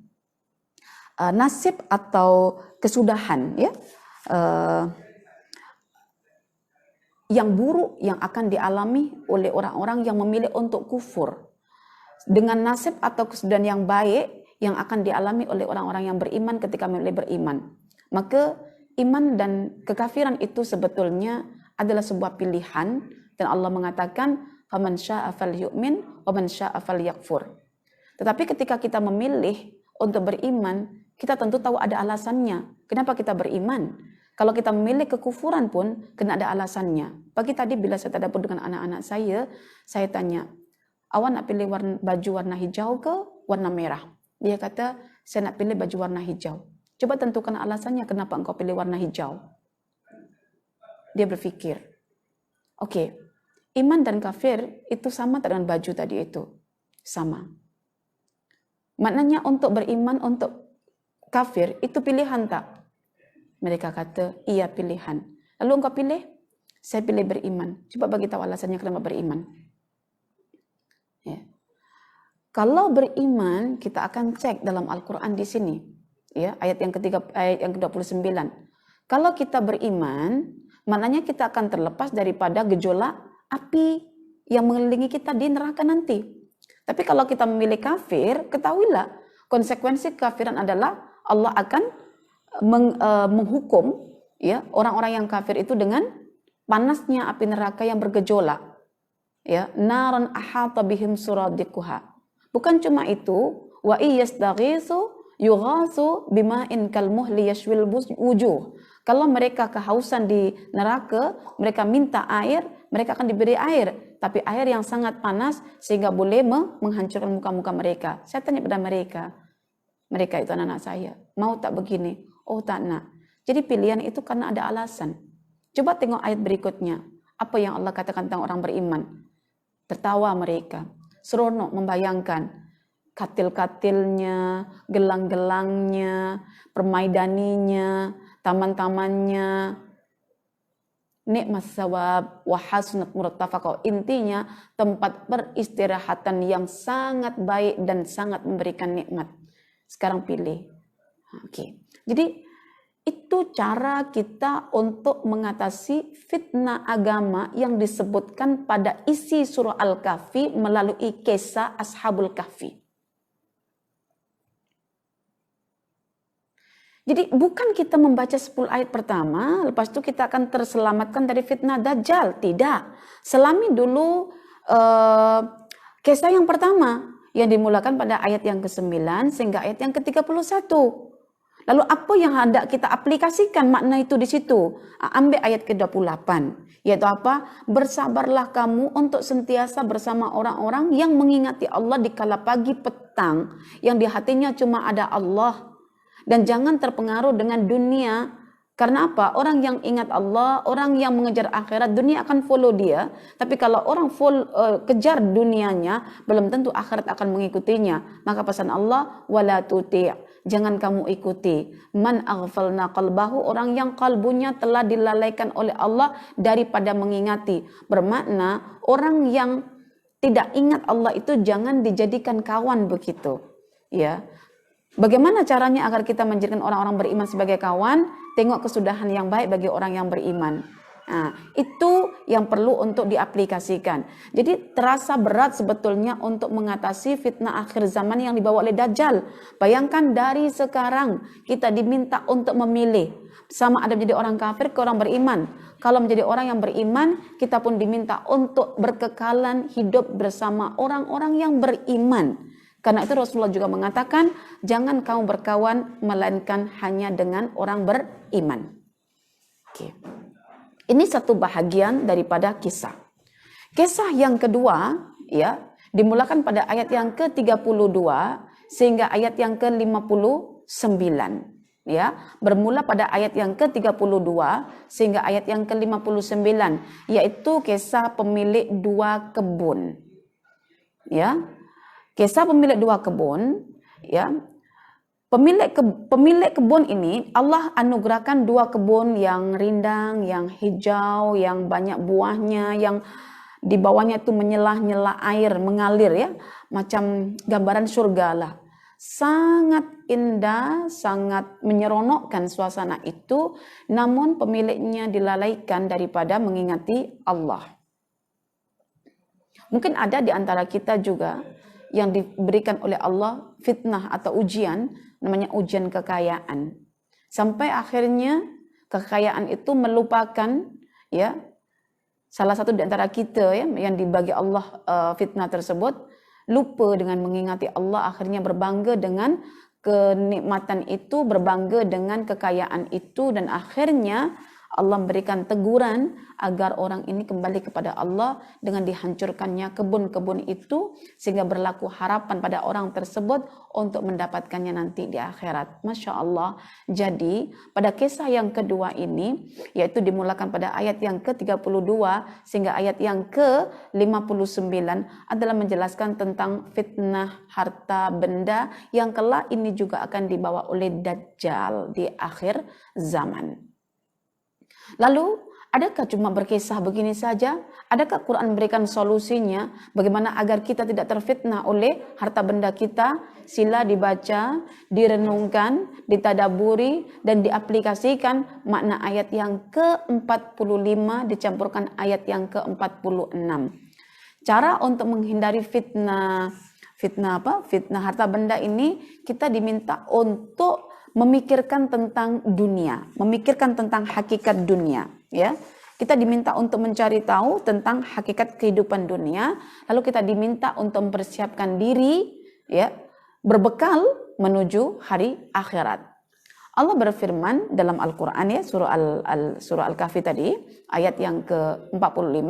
nasib atau kesudahan ya yang buruk yang akan dialami oleh orang-orang yang memilih untuk kufur dengan nasib atau kesudahan yang baik yang akan dialami oleh orang-orang yang beriman ketika memilih beriman. Maka iman dan kekafiran itu sebetulnya adalah sebuah pilihan, dan Allah mengatakan faman syaa'a falyu'min wa man syaa'a falyakfur. Tetapi ketika kita memilih untuk beriman, kita tentu tahu ada alasannya. Kenapa kita beriman? Kalau kita memilih kekufuran pun kena ada alasannya. Pagi tadi bila saya tadabbur dengan anak-anak saya tanya, "Awak nak pilih baju warna hijau ke warna merah?" Dia kata, "Saya nak pilih baju warna hijau." Coba tentukan alasannya kenapa engkau pilih warna hijau. Dia berpikir, oke, iman dan kafir itu sama tak dengan baju tadi itu? Sama. Maknanya untuk beriman, untuk kafir, itu pilihan tak? Mereka kata, iya pilihan. Lalu engkau pilih? Saya pilih beriman. Coba bagi tahu alasannya kenapa beriman. Ya. Kalau beriman, kita akan cek dalam Al-Quran di sini. Ya, ayat yang ke-29. Kalau kita beriman, maknanya kita akan terlepas daripada gejolak api yang mengelilingi kita di neraka nanti. Tapi kalau kita memilih kafir, ketahuilah konsekuensi kekafiran adalah Allah akan menghukum ya orang-orang yang kafir itu dengan panasnya api neraka yang bergejolak. Ya, naran ahata bihim suradiquha. Bukan cuma itu, wa iyastaghisu yughasu bima'in kalmuhli yashwil wujuh. Kalau mereka kehausan di neraka, mereka minta air, mereka akan diberi air, tapi air yang sangat panas sehingga boleh menghancurkan muka-muka mereka. Saya tanya pada mereka itu anak-anak saya, mau tak begini? Oh tak nak. Jadi pilihan itu karena ada alasan. Coba tengok ayat berikutnya. Apa yang Allah katakan tentang orang beriman? Tertawa mereka, seronok membayangkan katil-katilnya, gelang-gelangnya, permaidaninya, taman-tamannya, nikmat sawab wa hasunat murtafaqah. Intinya tempat peristirahatan yang sangat baik dan sangat memberikan nikmat. Sekarang pilih. Oke. Jadi Itu cara kita untuk mengatasi fitnah agama yang disebutkan pada isi surah Al-Kahfi melalui kisah Ashabul Kahfi. Jadi bukan kita membaca 10 ayat pertama, lepas itu kita akan terselamatkan dari fitnah Dajjal. Tidak. Selami dulu kisah yang pertama yang dimulakan pada ayat yang ke-9 sehingga ayat yang ke-31. Lalu apa yang hendak kita aplikasikan makna itu di situ? Ambil ayat ke-28. Yaitu apa? Bersabarlah kamu untuk sentiasa bersama orang-orang yang mengingati Allah di kala pagi petang. Yang di hatinya cuma ada Allah. Dan jangan terpengaruh dengan dunia. Karena apa? Orang yang ingat Allah, orang yang mengejar akhirat, dunia akan follow dia. Tapi kalau orang kejar dunianya, belum tentu akhirat akan mengikutinya. Maka pesan Allah, wala tuti'. Jangan kamu ikuti. Man aghfalna qalbahu, orang yang kalbunya telah dilalaikan oleh Allah daripada mengingati. Bermakna orang yang tidak ingat Allah itu jangan dijadikan kawan begitu. Ya. Bagaimana caranya agar kita menjadikan orang-orang beriman sebagai kawan? Tengok kesudahan yang baik bagi orang yang beriman. Nah, itu yang perlu untuk diaplikasikan. Jadi terasa berat sebetulnya untuk mengatasi fitnah akhir zaman yang dibawa oleh Dajjal. Bayangkan dari sekarang kita diminta untuk memilih. Sama ada menjadi orang kafir ke orang beriman. Kalau menjadi orang yang beriman, kita pun diminta untuk berkekalan hidup bersama orang-orang yang beriman. Karena itu Rasulullah juga mengatakan, jangan kamu berkawan melainkan hanya dengan orang beriman. Oke. Ini satu bahagian daripada kisah. Kisah yang kedua, ya, dimulakan pada ayat yang ke-32 sehingga ayat yang ke-59. Ya, bermula pada ayat yang ke-32 sehingga ayat yang ke-59, yaitu kisah pemilik dua kebun. Ya. Kisah pemilik dua kebun, ya. Pemilik kebun ini Allah anugerahkan dua kebun yang rindang, yang hijau, yang banyak buahnya, yang di bawahnya itu menyelah-nyelah air mengalir, ya, macam gambaran surga lah. Sangat indah, sangat menyeronokkan suasana itu, namun pemiliknya dilalaikan daripada mengingati Allah. Mungkin ada di antara kita juga yang diberikan oleh Allah fitnah atau ujian, namanya ujian kekayaan. Sampai akhirnya kekayaan itu melupakan, ya, salah satu di antara kita, ya, yang dibagi Allah fitnah tersebut, lupa dengan mengingati Allah, akhirnya berbangga dengan kenikmatan itu, berbangga dengan kekayaan itu, dan akhirnya Allah memberikan teguran agar orang ini kembali kepada Allah dengan dihancurkannya kebun-kebun itu, sehingga berlaku harapan pada orang tersebut untuk mendapatkannya nanti di akhirat. Masya Allah. Jadi pada kisah yang kedua ini, yaitu dimulakan pada ayat yang ke-32 sehingga ayat yang ke-59, adalah menjelaskan tentang fitnah harta benda yang kelak ini juga akan dibawa oleh Dajjal di akhir zaman. Lalu, adakah cuma berkisah begini saja? Adakah Quran memberikan solusinya bagaimana agar kita tidak terfitnah oleh harta benda kita? Sila dibaca, direnungkan, ditadaburi, dan diaplikasikan makna ayat yang ke-45 dicampurkan ayat yang ke-46. Cara untuk menghindari fitnah harta benda ini, kita diminta untuk memikirkan tentang dunia, memikirkan tentang hakikat dunia, ya. Kita diminta untuk mencari tahu tentang hakikat kehidupan dunia, lalu kita diminta untuk mempersiapkan diri, ya, berbekal menuju hari akhirat. Allah berfirman dalam Al-Qur'an, ya, surah Al-Kahfi tadi, ayat yang ke-45,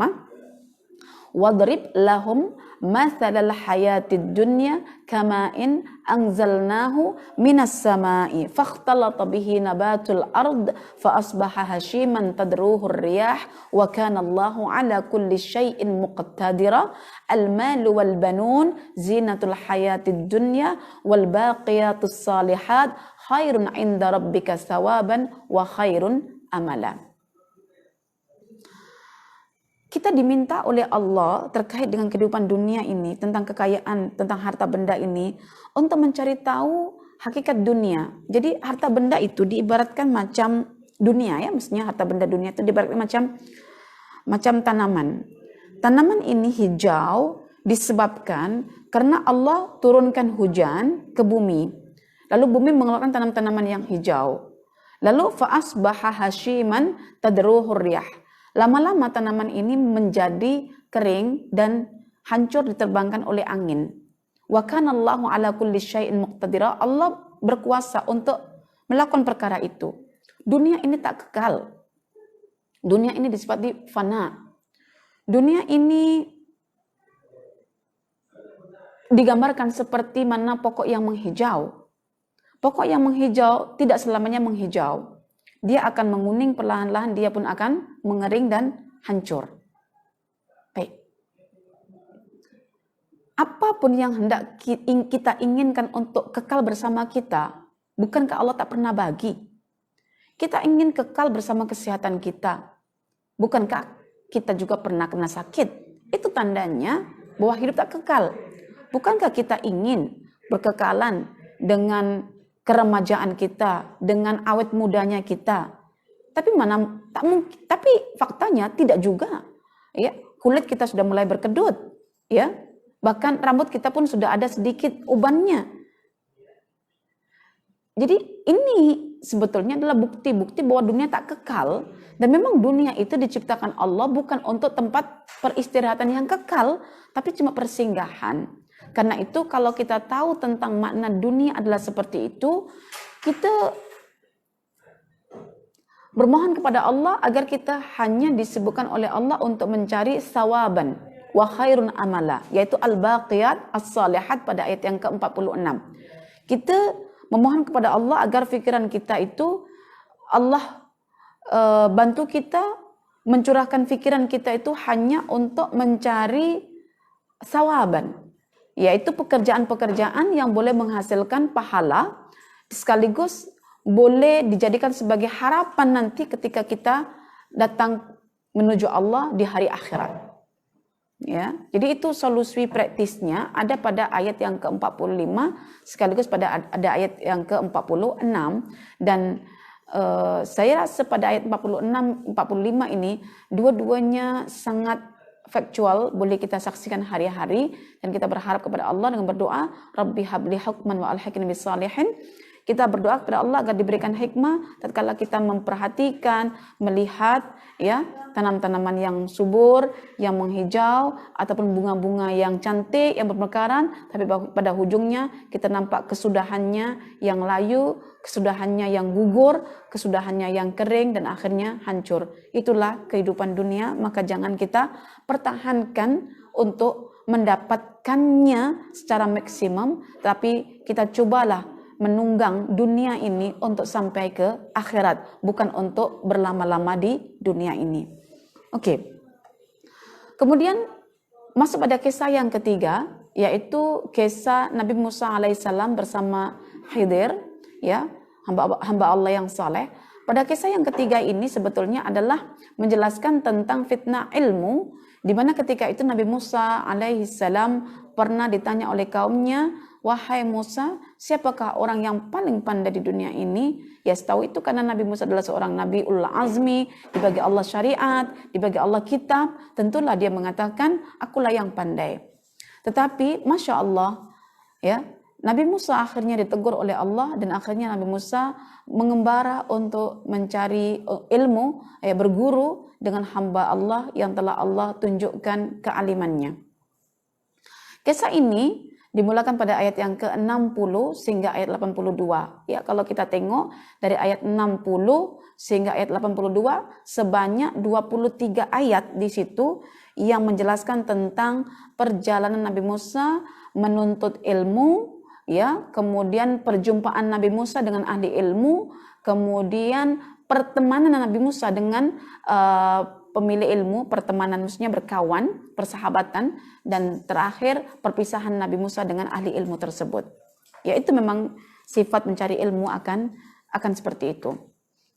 wadrib lahum mathalal hayatid dunya kama'in anzalnahu minas sama'i fakhtalata bihi nabatul ard fa asbaha hashiman tadruhu riyah wa kana Allahu ala kulli syai'in muqtadira al malu wal banun zinatul hayatid dunya wal baqiyatus salihat khairun 'inda rabbika thawaban wa khairun amala. Kita diminta oleh Allah terkait dengan kehidupan dunia ini, tentang kekayaan, tentang harta benda ini, untuk mencari tahu hakikat dunia. Jadi harta benda itu diibaratkan macam dunia ya, maksudnya harta benda dunia itu diibaratkan macam tanaman. Tanaman ini hijau disebabkan karena Allah turunkan hujan ke bumi. Lalu bumi mengeluarkan tanam-tanaman yang hijau. Lalu fa'asbaha hashiman tadruhur riyah. Lama-lama tanaman ini menjadi kering dan hancur diterbangkan oleh angin. Wa kana Allahu ala kulli syai'in muqtadira. Allah berkuasa untuk melakukan perkara itu. Dunia ini tak kekal. Dunia ini disifati fana. Dunia ini digambarkan seperti mana pokok yang menghijau. Pokok yang menghijau tidak selamanya menghijau. Dia akan menguning perlahan-lahan, dia pun akan mengering dan hancur. Baik. Apapun yang hendak kita inginkan untuk kekal bersama kita, bukankah Allah tak pernah bagi? Kita ingin kekal bersama kesehatan kita. Bukankah kita juga pernah kena sakit? Itu tandanya bahwa hidup tak kekal. Bukankah kita ingin berkekalan dengan keremajaan kita, dengan awet mudanya kita? Tapi tapi faktanya tidak juga. Ya, kulit kita sudah mulai berkedut, ya. Bahkan rambut kita pun sudah ada sedikit ubannya. Jadi ini sebetulnya adalah bukti-bukti bahwa dunia tak kekal, dan memang dunia itu diciptakan Allah bukan untuk tempat peristirahatan yang kekal, tapi cuma persinggahan. Karena itu kalau kita tahu tentang makna dunia adalah seperti itu, kita bermohon kepada Allah agar kita hanya disebutkan oleh Allah untuk mencari sawaban wa khairun amala, yaitu al-baqiyat as-salihat pada ayat yang ke-46. Kita memohon kepada Allah agar pikiran kita itu Allah bantu kita mencurahkan pikiran kita itu hanya untuk mencari sawaban, yaitu pekerjaan-pekerjaan yang boleh menghasilkan pahala sekaligus boleh dijadikan sebagai harapan nanti ketika kita datang menuju Allah di hari akhirat. Ya, jadi itu solusi praktisnya ada pada ayat yang ke-45 sekaligus ada ayat yang ke-46, dan saya rasa pada ayat 46 45 ini dua-duanya sangat faktual, boleh kita saksikan hari-hari, dan kita berharap kepada Allah dengan berdoa, Rabbi habli hukman wa alhiqni bis salihin. Kita berdoa kepada Allah agar diberikan hikmah tatkala kita memperhatikan, melihat ya tanam-tanaman yang subur, yang menghijau, ataupun bunga-bunga yang cantik, yang bermekaran, tapi pada ujungnya kita nampak kesudahannya yang layu, kesudahannya yang gugur, kesudahannya yang kering, dan akhirnya hancur. Itulah kehidupan dunia, maka jangan kita pertahankan untuk mendapatkannya secara maksimum, tapi kita cobalah menunggang dunia ini untuk sampai ke akhirat, bukan untuk berlama-lama di dunia ini. Oke. Kemudian masuk pada kisah yang ketiga, yaitu kisah Nabi Musa alaihissalam bersama Khidir, ya, hamba Allah yang saleh. Pada kisah yang ketiga ini sebetulnya adalah menjelaskan tentang fitnah ilmu, di mana ketika itu Nabi Musa alaihissalam pernah ditanya oleh kaumnya, wahai Musa, siapakah orang yang paling pandai di dunia ini? Ya, setahu itu karena Nabi Musa adalah seorang Nabi Ul Azmi, dibagi Allah syariat, dibagi Allah kitab, tentulah dia mengatakan, akulah yang pandai. Tetapi, Masya Allah, ya, Nabi Musa akhirnya ditegur oleh Allah, dan akhirnya Nabi Musa mengembara untuk mencari ilmu, ya, berguru dengan hamba Allah yang telah Allah tunjukkan kealimannya. Kisah ini dimulakan pada ayat yang ke-60 sehingga ayat 82. Ya, kalau kita tengok dari ayat 60 sehingga ayat 82, sebanyak 23 ayat di situ yang menjelaskan tentang perjalanan Nabi Musa menuntut ilmu, ya, kemudian perjumpaan Nabi Musa dengan ahli ilmu, kemudian pertemanan Nabi Musa dengan pemilik ilmu, pertemanan maksudnya berkawan, persahabatan, dan terakhir perpisahan Nabi Musa dengan ahli ilmu tersebut. Ya, itu memang sifat mencari ilmu akan seperti itu.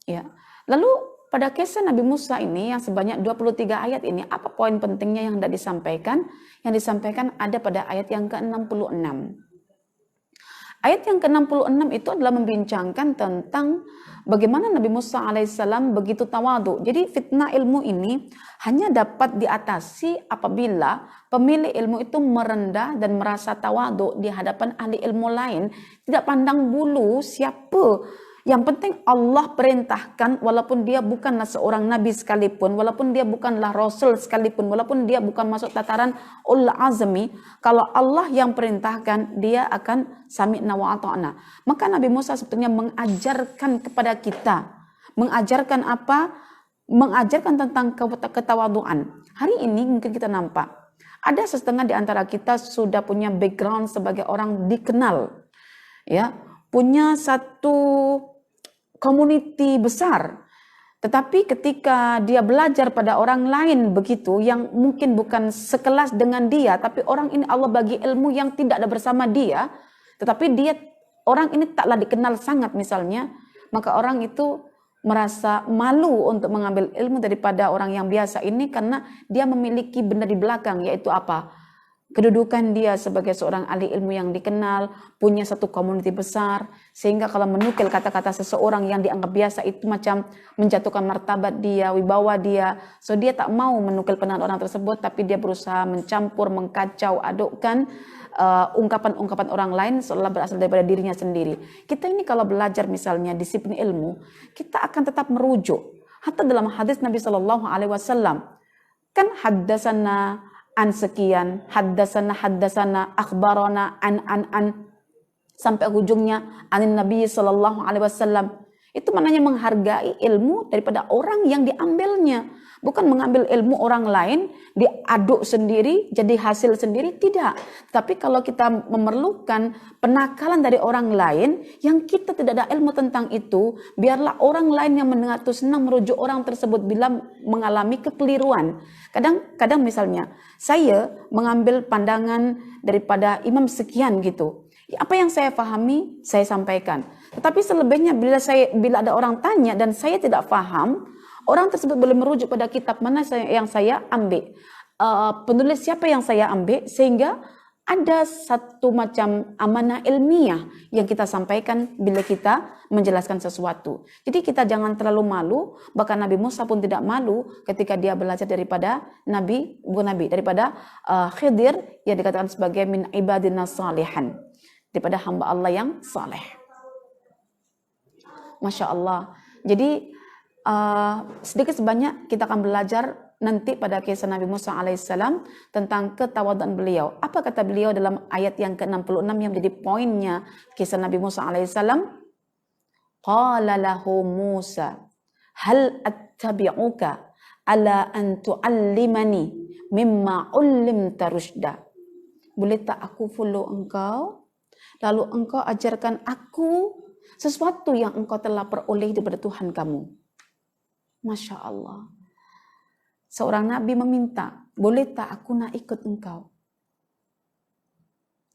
Ya. Lalu pada kisah Nabi Musa ini yang sebanyak 23 ayat ini, apa poin pentingnya yang hendak disampaikan? Yang disampaikan ada pada ayat yang ke-66. Ayat yang ke-66 itu adalah membincangkan tentang bagaimana Nabi Musa alaihissalam begitu tawadu. Jadi fitnah ilmu ini hanya dapat diatasi apabila pemilik ilmu itu merendah dan merasa tawadu di hadapan ahli ilmu lain. Tidak pandang bulu siapa. Yang penting Allah perintahkan, walaupun dia bukanlah seorang nabi sekalipun, walaupun dia bukanlah rasul sekalipun, walaupun dia bukan masuk tataran ulul azmi, kalau Allah yang perintahkan, dia akan sami'na wa ata'na. Maka Nabi Musa sebetulnya mengajarkan kepada kita, mengajarkan apa? Mengajarkan tentang ketawaduan. Hari ini mungkin kita nampak, ada setengah di antara kita sudah punya background sebagai orang dikenal, ya, punya satu community besar. Tetapi ketika dia belajar pada orang lain begitu, yang mungkin bukan sekelas dengan dia, tapi orang ini Allah bagi ilmu yang tidak ada bersama dia, tetapi orang ini taklah dikenal sangat misalnya, maka orang itu merasa malu untuk mengambil ilmu daripada orang yang biasa ini karena dia memiliki benda di belakang, yaitu apa? Kedudukan dia sebagai seorang ahli ilmu yang dikenal, punya satu komuniti besar, sehingga kalau menukil kata-kata seseorang yang dianggap biasa itu macam menjatuhkan martabat dia, wibawa dia. So dia tak mau menukil pendapat orang tersebut, tapi dia berusaha mencampur, mengkacau, adukkan ungkapan-ungkapan orang lain seolah berasal daripada dirinya sendiri. Kita ini kalau belajar misalnya disiplin ilmu, kita akan tetap merujuk. Hatta dalam hadis Nabi SAW, kan haddasana an sekian, haddasana, akhbarana, an, sampai ujungnya anin Nabi SAW. Itu maknanya menghargai ilmu daripada orang yang diambilnya. Bukan mengambil ilmu orang lain, diaduk sendiri, jadi hasil sendiri, tidak. Tapi kalau kita memerlukan penakalan dari orang lain, yang kita tidak ada ilmu tentang itu, biarlah orang lain yang mendengar itu senang merujuk orang tersebut bila mengalami kekeliruan. Kadang misalnya, saya mengambil pandangan daripada imam sekian gitu. Apa yang saya pahami, saya sampaikan. Tetapi selebihnya bila ada orang tanya dan saya tidak paham, orang tersebut boleh merujuk pada kitab mana yang saya ambil, penulis siapa yang saya ambil, sehingga ada satu macam amanah ilmiah yang kita sampaikan bila kita menjelaskan sesuatu. Jadi kita jangan terlalu malu, bahkan Nabi Musa pun tidak malu ketika dia belajar daripada daripada Khidir yang dikatakan sebagai min ibadina salihan, daripada hamba Allah yang saleh. Masya Allah. Jadi sedikit sebanyak kita akan belajar nanti pada kisah Nabi Musa alaihissalam tentang ketawaduan beliau. Apa kata beliau dalam ayat yang ke-66 yang menjadi poinnya kisah Nabi Musa alaihissalam? Qala lahu Musa, hal attabi'uka ala an tu'allimani mimma ullimta rusyda. Boleh tak aku follow engkau, lalu engkau ajarkan aku sesuatu yang engkau telah peroleh daripada Tuhan kamu. Masya Allah. Seorang Nabi meminta, boleh tak aku nak ikut engkau?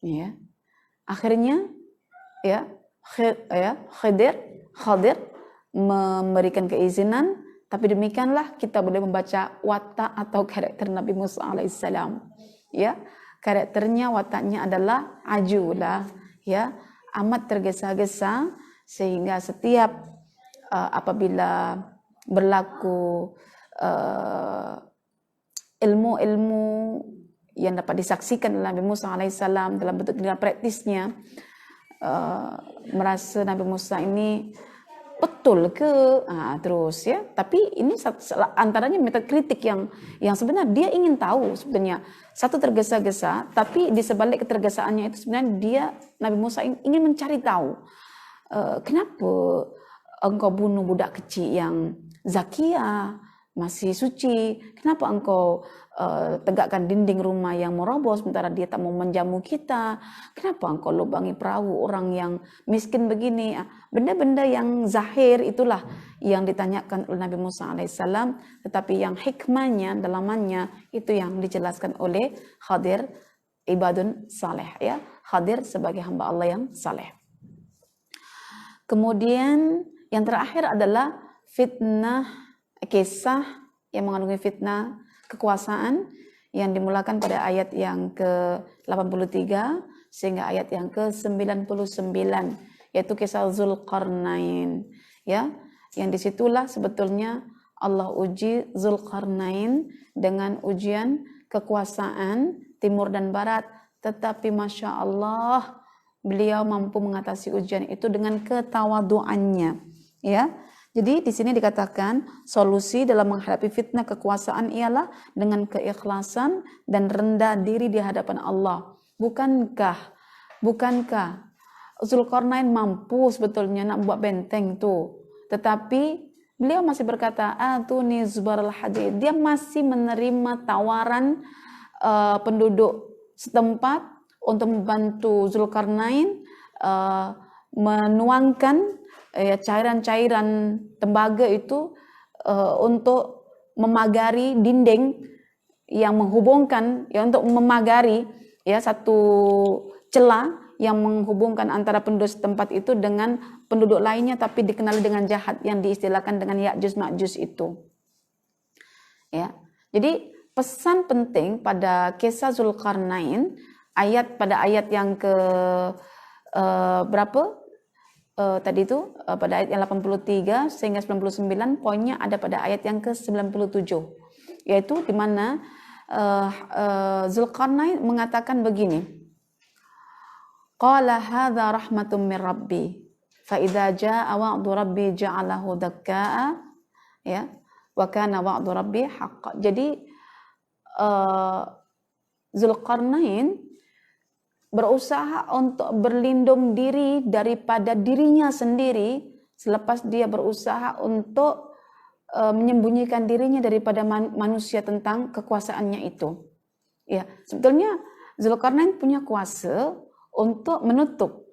Ya. Akhirnya, Khadir memberikan keizinan, tapi demikianlah kita boleh membaca watak atau karakter Nabi Musa alaihissalam. Ya, karakternya, wataknya adalah ajulah, ya, amat tergesa-gesa sehingga setiap apabila berlaku ilmu-ilmu yang dapat disaksikan oleh Nabi Musa alaihissalam dalam bentuk dalam praktisnya, merasa Nabi Musa ini betul ke terus ya, tapi ini antaranya metode kritik yang sebenarnya dia ingin tahu sebenarnya satu tergesa-gesa, tapi di sebalik ketergesaannya itu sebenarnya dia Nabi Musa ingin mencari tahu kenapa engkau bunuh budak kecil yang Zakia, masih suci. Kenapa engkau tegakkan dinding rumah yang merobos sementara dia tak mau menjamu kita? Kenapa engkau lubangi perahu orang yang miskin begini? Benda-benda yang zahir itulah yang ditanyakan oleh Nabi Musa alaihissalam, tetapi yang hikmahnya, dalamannya itu yang dijelaskan oleh Khadir ibadun saleh, ya. Khadir sebagai hamba Allah yang saleh. Kemudian yang terakhir adalah fitnah, kisah yang mengandungi fitnah kekuasaan yang dimulakan pada ayat yang ke-83 sehingga ayat yang ke-99, yaitu kisah Zulkarnain. Ya, yang disitulah sebetulnya Allah uji Zulkarnain dengan ujian kekuasaan timur dan barat, tetapi Masya Allah beliau mampu mengatasi ujian itu dengan ketawaduannya. Ya, jadi di sini dikatakan solusi dalam menghadapi fitnah kekuasaan ialah dengan keikhlasan dan rendah diri di hadapan Allah. Bukankah Zulkarnain mampu sebetulnya nak buat benteng tuh, tetapi beliau masih berkata, atuni zubaral hadid. Dia masih menerima tawaran penduduk setempat untuk membantu Zulkarnain menuangkan cairan-cairan tembaga itu untuk memagari dinding yang menghubungkan, ya, untuk memagari ya satu celah yang menghubungkan antara penduduk setempat itu dengan penduduk lainnya, tapi dikenali dengan jahat yang diistilahkan dengan Ya'juj Ma'juj itu. Ya, jadi pesan penting pada kisah Zulkarnain pada ayat yang ke berapa tadi itu pada ayat yang 83 sehingga 99, poinnya ada pada ayat yang ke 97, yaitu di mana Zulkarnain mengatakan begini, qala hadza rahmatun min rabbi fa idza jaa wa'du rabbi ja'alahu dakkaa, ya, wa kana wa'du rabbi haqqan. Jadi Zulkarnain berusaha untuk berlindung diri daripada dirinya sendiri selepas dia berusaha untuk menyembunyikan dirinya daripada manusia tentang kekuasaannya itu. Ya, sebetulnya Zulkarnain punya kuasa untuk menutup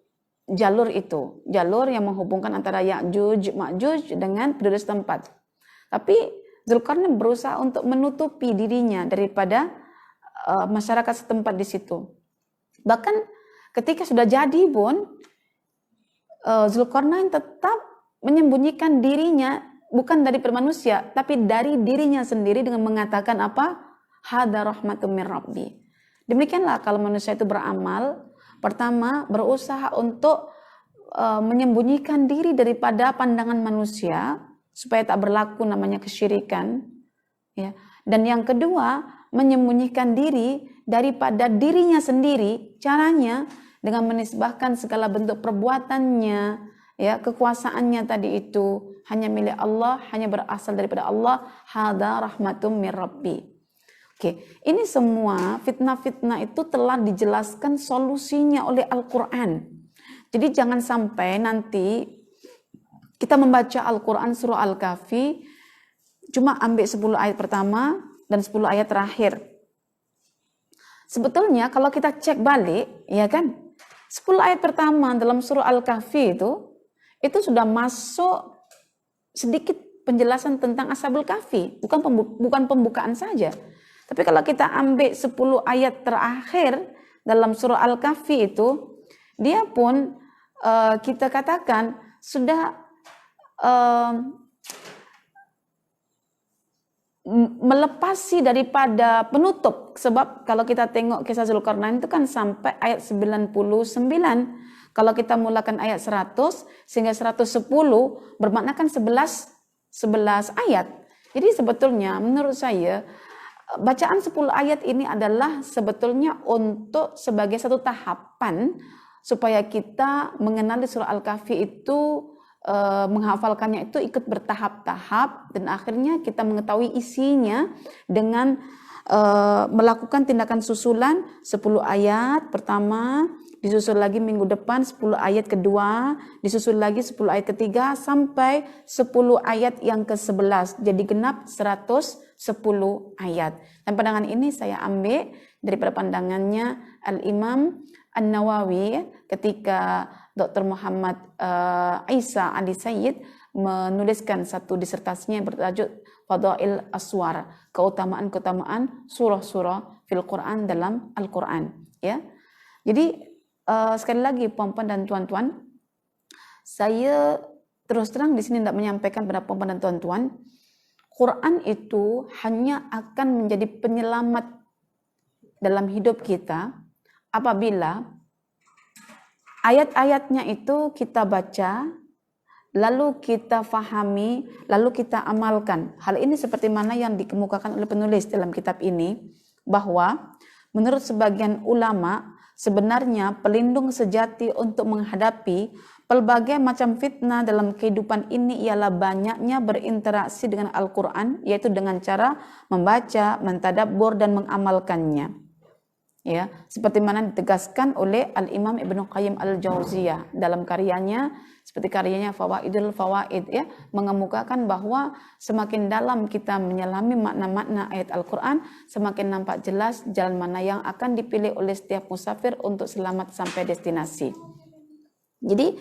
jalur itu, jalur yang menghubungkan antara Ya'juj Ma'juj dengan penduduk setempat. Tapi Zulkarnain berusaha untuk menutupi dirinya daripada masyarakat setempat di situ. Bahkan ketika sudah jadi pun Zulkarnain tetap menyembunyikan dirinya bukan dari manusia, tapi dari dirinya sendiri dengan mengatakan apa? Hadza rahmatun min rabbi. Demikianlah kalau manusia itu beramal, pertama berusaha untuk menyembunyikan diri daripada pandangan manusia supaya tak berlaku namanya kesyirikan, ya. Dan yang kedua, menyembunyikan diri daripada dirinya sendiri. Caranya dengan menisbahkan segala bentuk perbuatannya, ya, kekuasaannya tadi itu hanya milik Allah, hanya berasal daripada Allah. Hadza rahmatum min rabbi. Oke, ini semua fitnah-fitnah itu telah dijelaskan solusinya oleh Al-Quran. Jadi jangan sampai nanti kita membaca Al-Quran surah Al-Kahfi cuma ambil 10 ayat pertama dan 10 ayat terakhir. Sebetulnya kalau kita cek balik, ya kan, 10 ayat pertama dalam surah Al-Kahfi itu sudah masuk sedikit penjelasan tentang Ashabul Kahfi, bukan pembukaan saja. Tapi kalau kita ambil 10 ayat terakhir dalam surah Al-Kahfi itu, dia pun kita katakan sudah melepasi daripada penutup. Sebab kalau kita tengok kisah Zulkarnain itu kan sampai ayat 99. Kalau kita mulakan ayat 100 sehingga 110 bermakna kan 11 ayat. Jadi sebetulnya menurut saya bacaan 10 ayat ini adalah sebetulnya untuk sebagai satu tahapan supaya kita mengenali surah Al-Kahfi itu, menghafalkannya itu ikut bertahap-tahap, dan akhirnya kita mengetahui isinya dengan melakukan tindakan susulan 10 ayat pertama, disusul lagi minggu depan 10 ayat kedua, disusul lagi 10 ayat ketiga sampai 10 ayat yang ke-11. Jadi genap 110 ayat. Dan pandangan ini saya ambil daripada pandangannya Al-Imam An-Nawawi ketika Dr. Muhammad Isa Ali Sayyid menuliskan satu disertasinya yang bertajuk Fadail Aswar, keutamaan-keutamaan surah-surah fil Quran dalam Al-Quran, ya. Jadi sekali lagi puan-puan dan tuan-tuan, saya terus terang di sini tidak menyampaikan pada puan-puan dan tuan-tuan, Quran itu hanya akan menjadi penyelamat dalam hidup kita apabila ayat-ayatnya itu kita baca, lalu kita fahami, lalu kita amalkan. Hal ini seperti mana yang dikemukakan oleh penulis dalam kitab ini, bahwa menurut sebagian ulama, sebenarnya pelindung sejati untuk menghadapi pelbagai macam fitnah dalam kehidupan ini ialah banyaknya berinteraksi dengan Al-Quran, yaitu dengan cara membaca, mentadabbur, dan mengamalkannya. Ya, seperti mana ditegaskan oleh Al-Imam Ibnu Qayyim Al-Jauziyah dalam karyanya, seperti karyanya Fawaidul Fawaid, ya, mengemukakan bahwa semakin dalam kita menyelami makna-makna ayat Al-Quran, semakin nampak jelas jalan mana yang akan dipilih oleh setiap musafir untuk selamat sampai destinasi. Jadi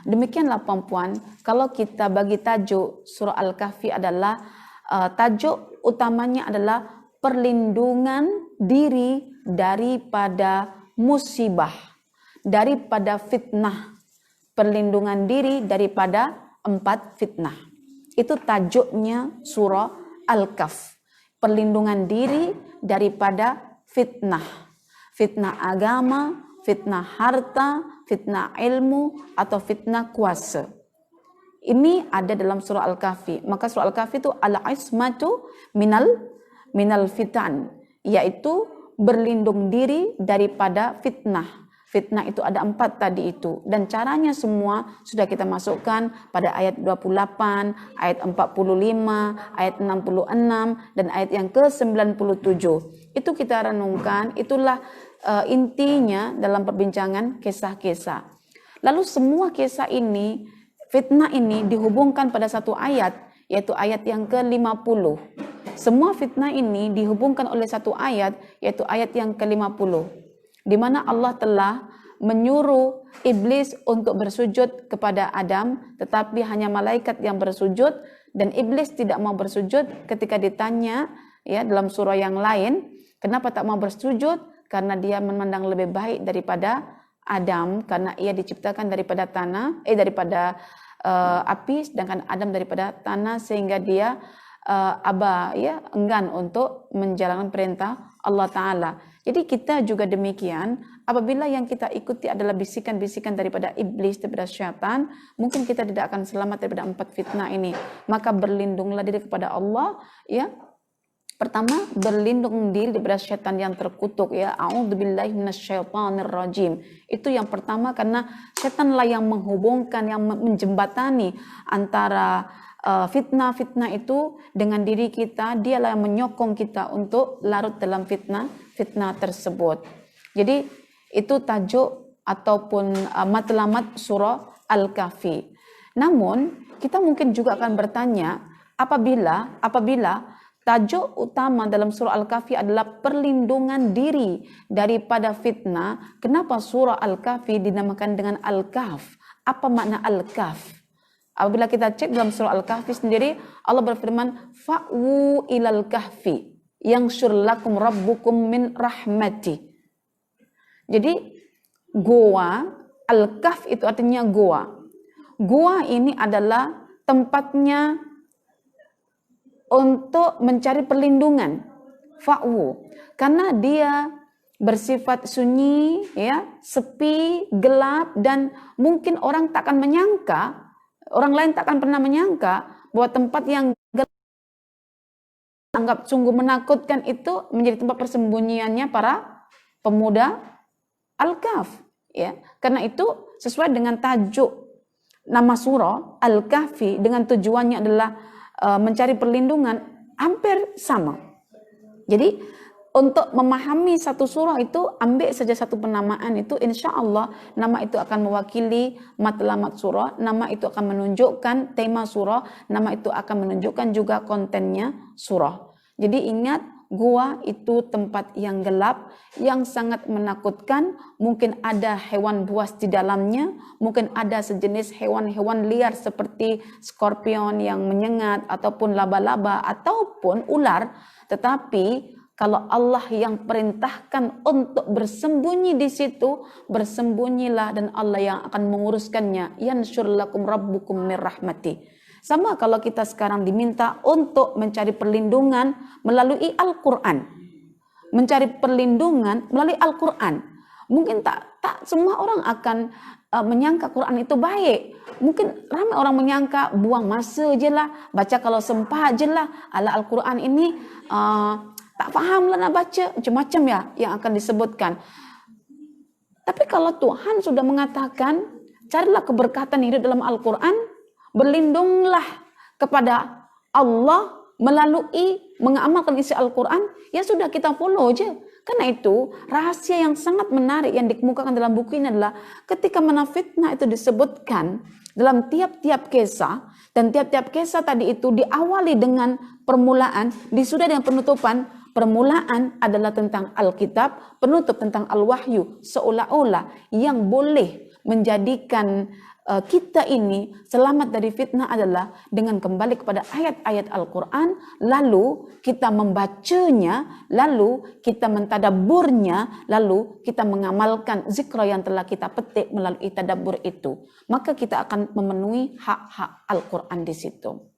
demikianlah perempuan, kalau kita bagi tajuk surah Al-Kahfi adalah tajuk utamanya adalah perlindungan diri daripada musibah, daripada fitnah, perlindungan diri daripada 4 fitnah. Itu tajuknya surah Al-Kahf, perlindungan diri daripada fitnah, fitnah agama, fitnah harta, fitnah ilmu, atau fitnah kuasa. Ini ada dalam surah Al-Kahfi. Maka surah Al-Kahfi itu al-ismatu minal fitan, yaitu berlindung diri daripada fitnah. Fitnah itu ada 4 tadi itu. Dan caranya semua sudah kita masukkan pada ayat 28, ayat 45, ayat 66, dan ayat yang ke-97. Itu kita renungkan, itulah intinya dalam perbincangan kisah-kisah. Lalu semua kisah ini, fitnah ini dihubungkan pada satu ayat, yaitu ayat yang ke-50. Semua fitnah ini dihubungkan oleh satu ayat, yaitu ayat yang ke-50, di mana Allah telah menyuruh iblis untuk bersujud kepada Adam, tetapi hanya malaikat yang bersujud, dan iblis tidak mau bersujud. Ketika ditanya, ya, dalam surah yang lain, kenapa tak mau bersujud? Karena dia memandang lebih baik daripada Adam, karena ia diciptakan daripada daripada api, sedangkan Adam daripada tanah, sehingga dia enggan untuk menjalankan perintah Allah Ta'ala. Jadi kita juga demikian, apabila yang kita ikuti adalah bisikan-bisikan daripada iblis, daripada syaitan, mungkin kita tidak akan selamat daripada 4 fitnah ini. Maka berlindunglah diri kepada Allah, ya. Pertama, berlindung diri daripada syaitan yang terkutuk, ya. A'udzubillahi minasyaitonirrajim. Itu yang pertama, karena syaitanlah yang menghubungkan, yang menjembatani antara fitnah-fitnah itu dengan diri kita. Dialah yang menyokong kita untuk larut dalam fitnah tersebut. Jadi itu tajuk ataupun matlamat surah Al-Kahfi. Namun kita mungkin juga akan bertanya, apabila tajuk utama dalam surah Al-Kahfi adalah perlindungan diri daripada fitnah, kenapa surah Al-Kahfi dinamakan dengan Al-Kahf? Apa makna Al-Kahf? Apabila kita cek dalam surah Al-Kahfi sendiri, Allah berfirman, fa'wu ilal kahfi yaghfir lakum rabbukum min rahmati. Jadi goa, Al-Kahf itu artinya goa. Goa ini adalah tempatnya untuk mencari perlindungan. Fa'wu, karena dia bersifat sunyi, ya, sepi, gelap, dan mungkin orang tak akan menyangka, orang lain tak akan pernah menyangka bahwa tempat yang gelap, anggap sungguh menakutkan itu menjadi tempat persembunyiannya para pemuda Al-Kahf, ya. Karena itu sesuai dengan tajuk nama surah Al-Kahfi, dengan tujuannya adalah mencari perlindungan, hampir sama. Jadi untuk memahami satu surah itu, ambil saja satu penamaan itu, insya Allah nama itu akan mewakili matlamat surah, nama itu akan menunjukkan tema surah, nama itu akan menunjukkan juga kontennya surah. Jadi ingat, gua itu tempat yang gelap, yang sangat menakutkan. Mungkin ada hewan buas di dalamnya, mungkin ada sejenis hewan-hewan liar seperti skorpion yang menyengat, ataupun laba-laba, ataupun ular. Tetapi kalau Allah yang perintahkan untuk bersembunyi di situ, bersembunyilah, dan Allah yang akan menguruskannya. Yansyur lakum rabbukum mir rahmati. Sama kalau kita sekarang diminta untuk mencari perlindungan melalui Al-Quran. Mencari perlindungan melalui Al-Quran. Mungkin tak tak semua orang akan menyangka Quran itu baik. Mungkin ramai orang menyangka buang masa je lah, baca kalau sempat je lah, ala Al-Quran ini tak faham lah nak baca, macam-macam ya yang akan disebutkan. Tapi kalau Tuhan sudah mengatakan, carilah keberkatan hidup dalam Al-Quran, berlindunglah kepada Allah melalui mengamalkan isi Al-Quran, ya sudah kita follow je. Karena itu, rahasia yang sangat menarik yang dikemukakan dalam buku ini adalah ketika menafitnah itu disebutkan dalam tiap-tiap kisah, dan tiap-tiap kisah tadi itu diawali dengan permulaan, disudahi dengan penutupan. Permulaan adalah tentang Alkitab, penutup tentang Al-Wahyu, seolah-olah yang boleh menjadikan kita ini selamat dari fitnah adalah dengan kembali kepada ayat-ayat Al-Quran, lalu kita membacanya, lalu kita mentadaburnya, lalu kita mengamalkan zikra yang telah kita petik melalui tadabur itu. Maka kita akan memenuhi hak-hak Al-Quran di situ.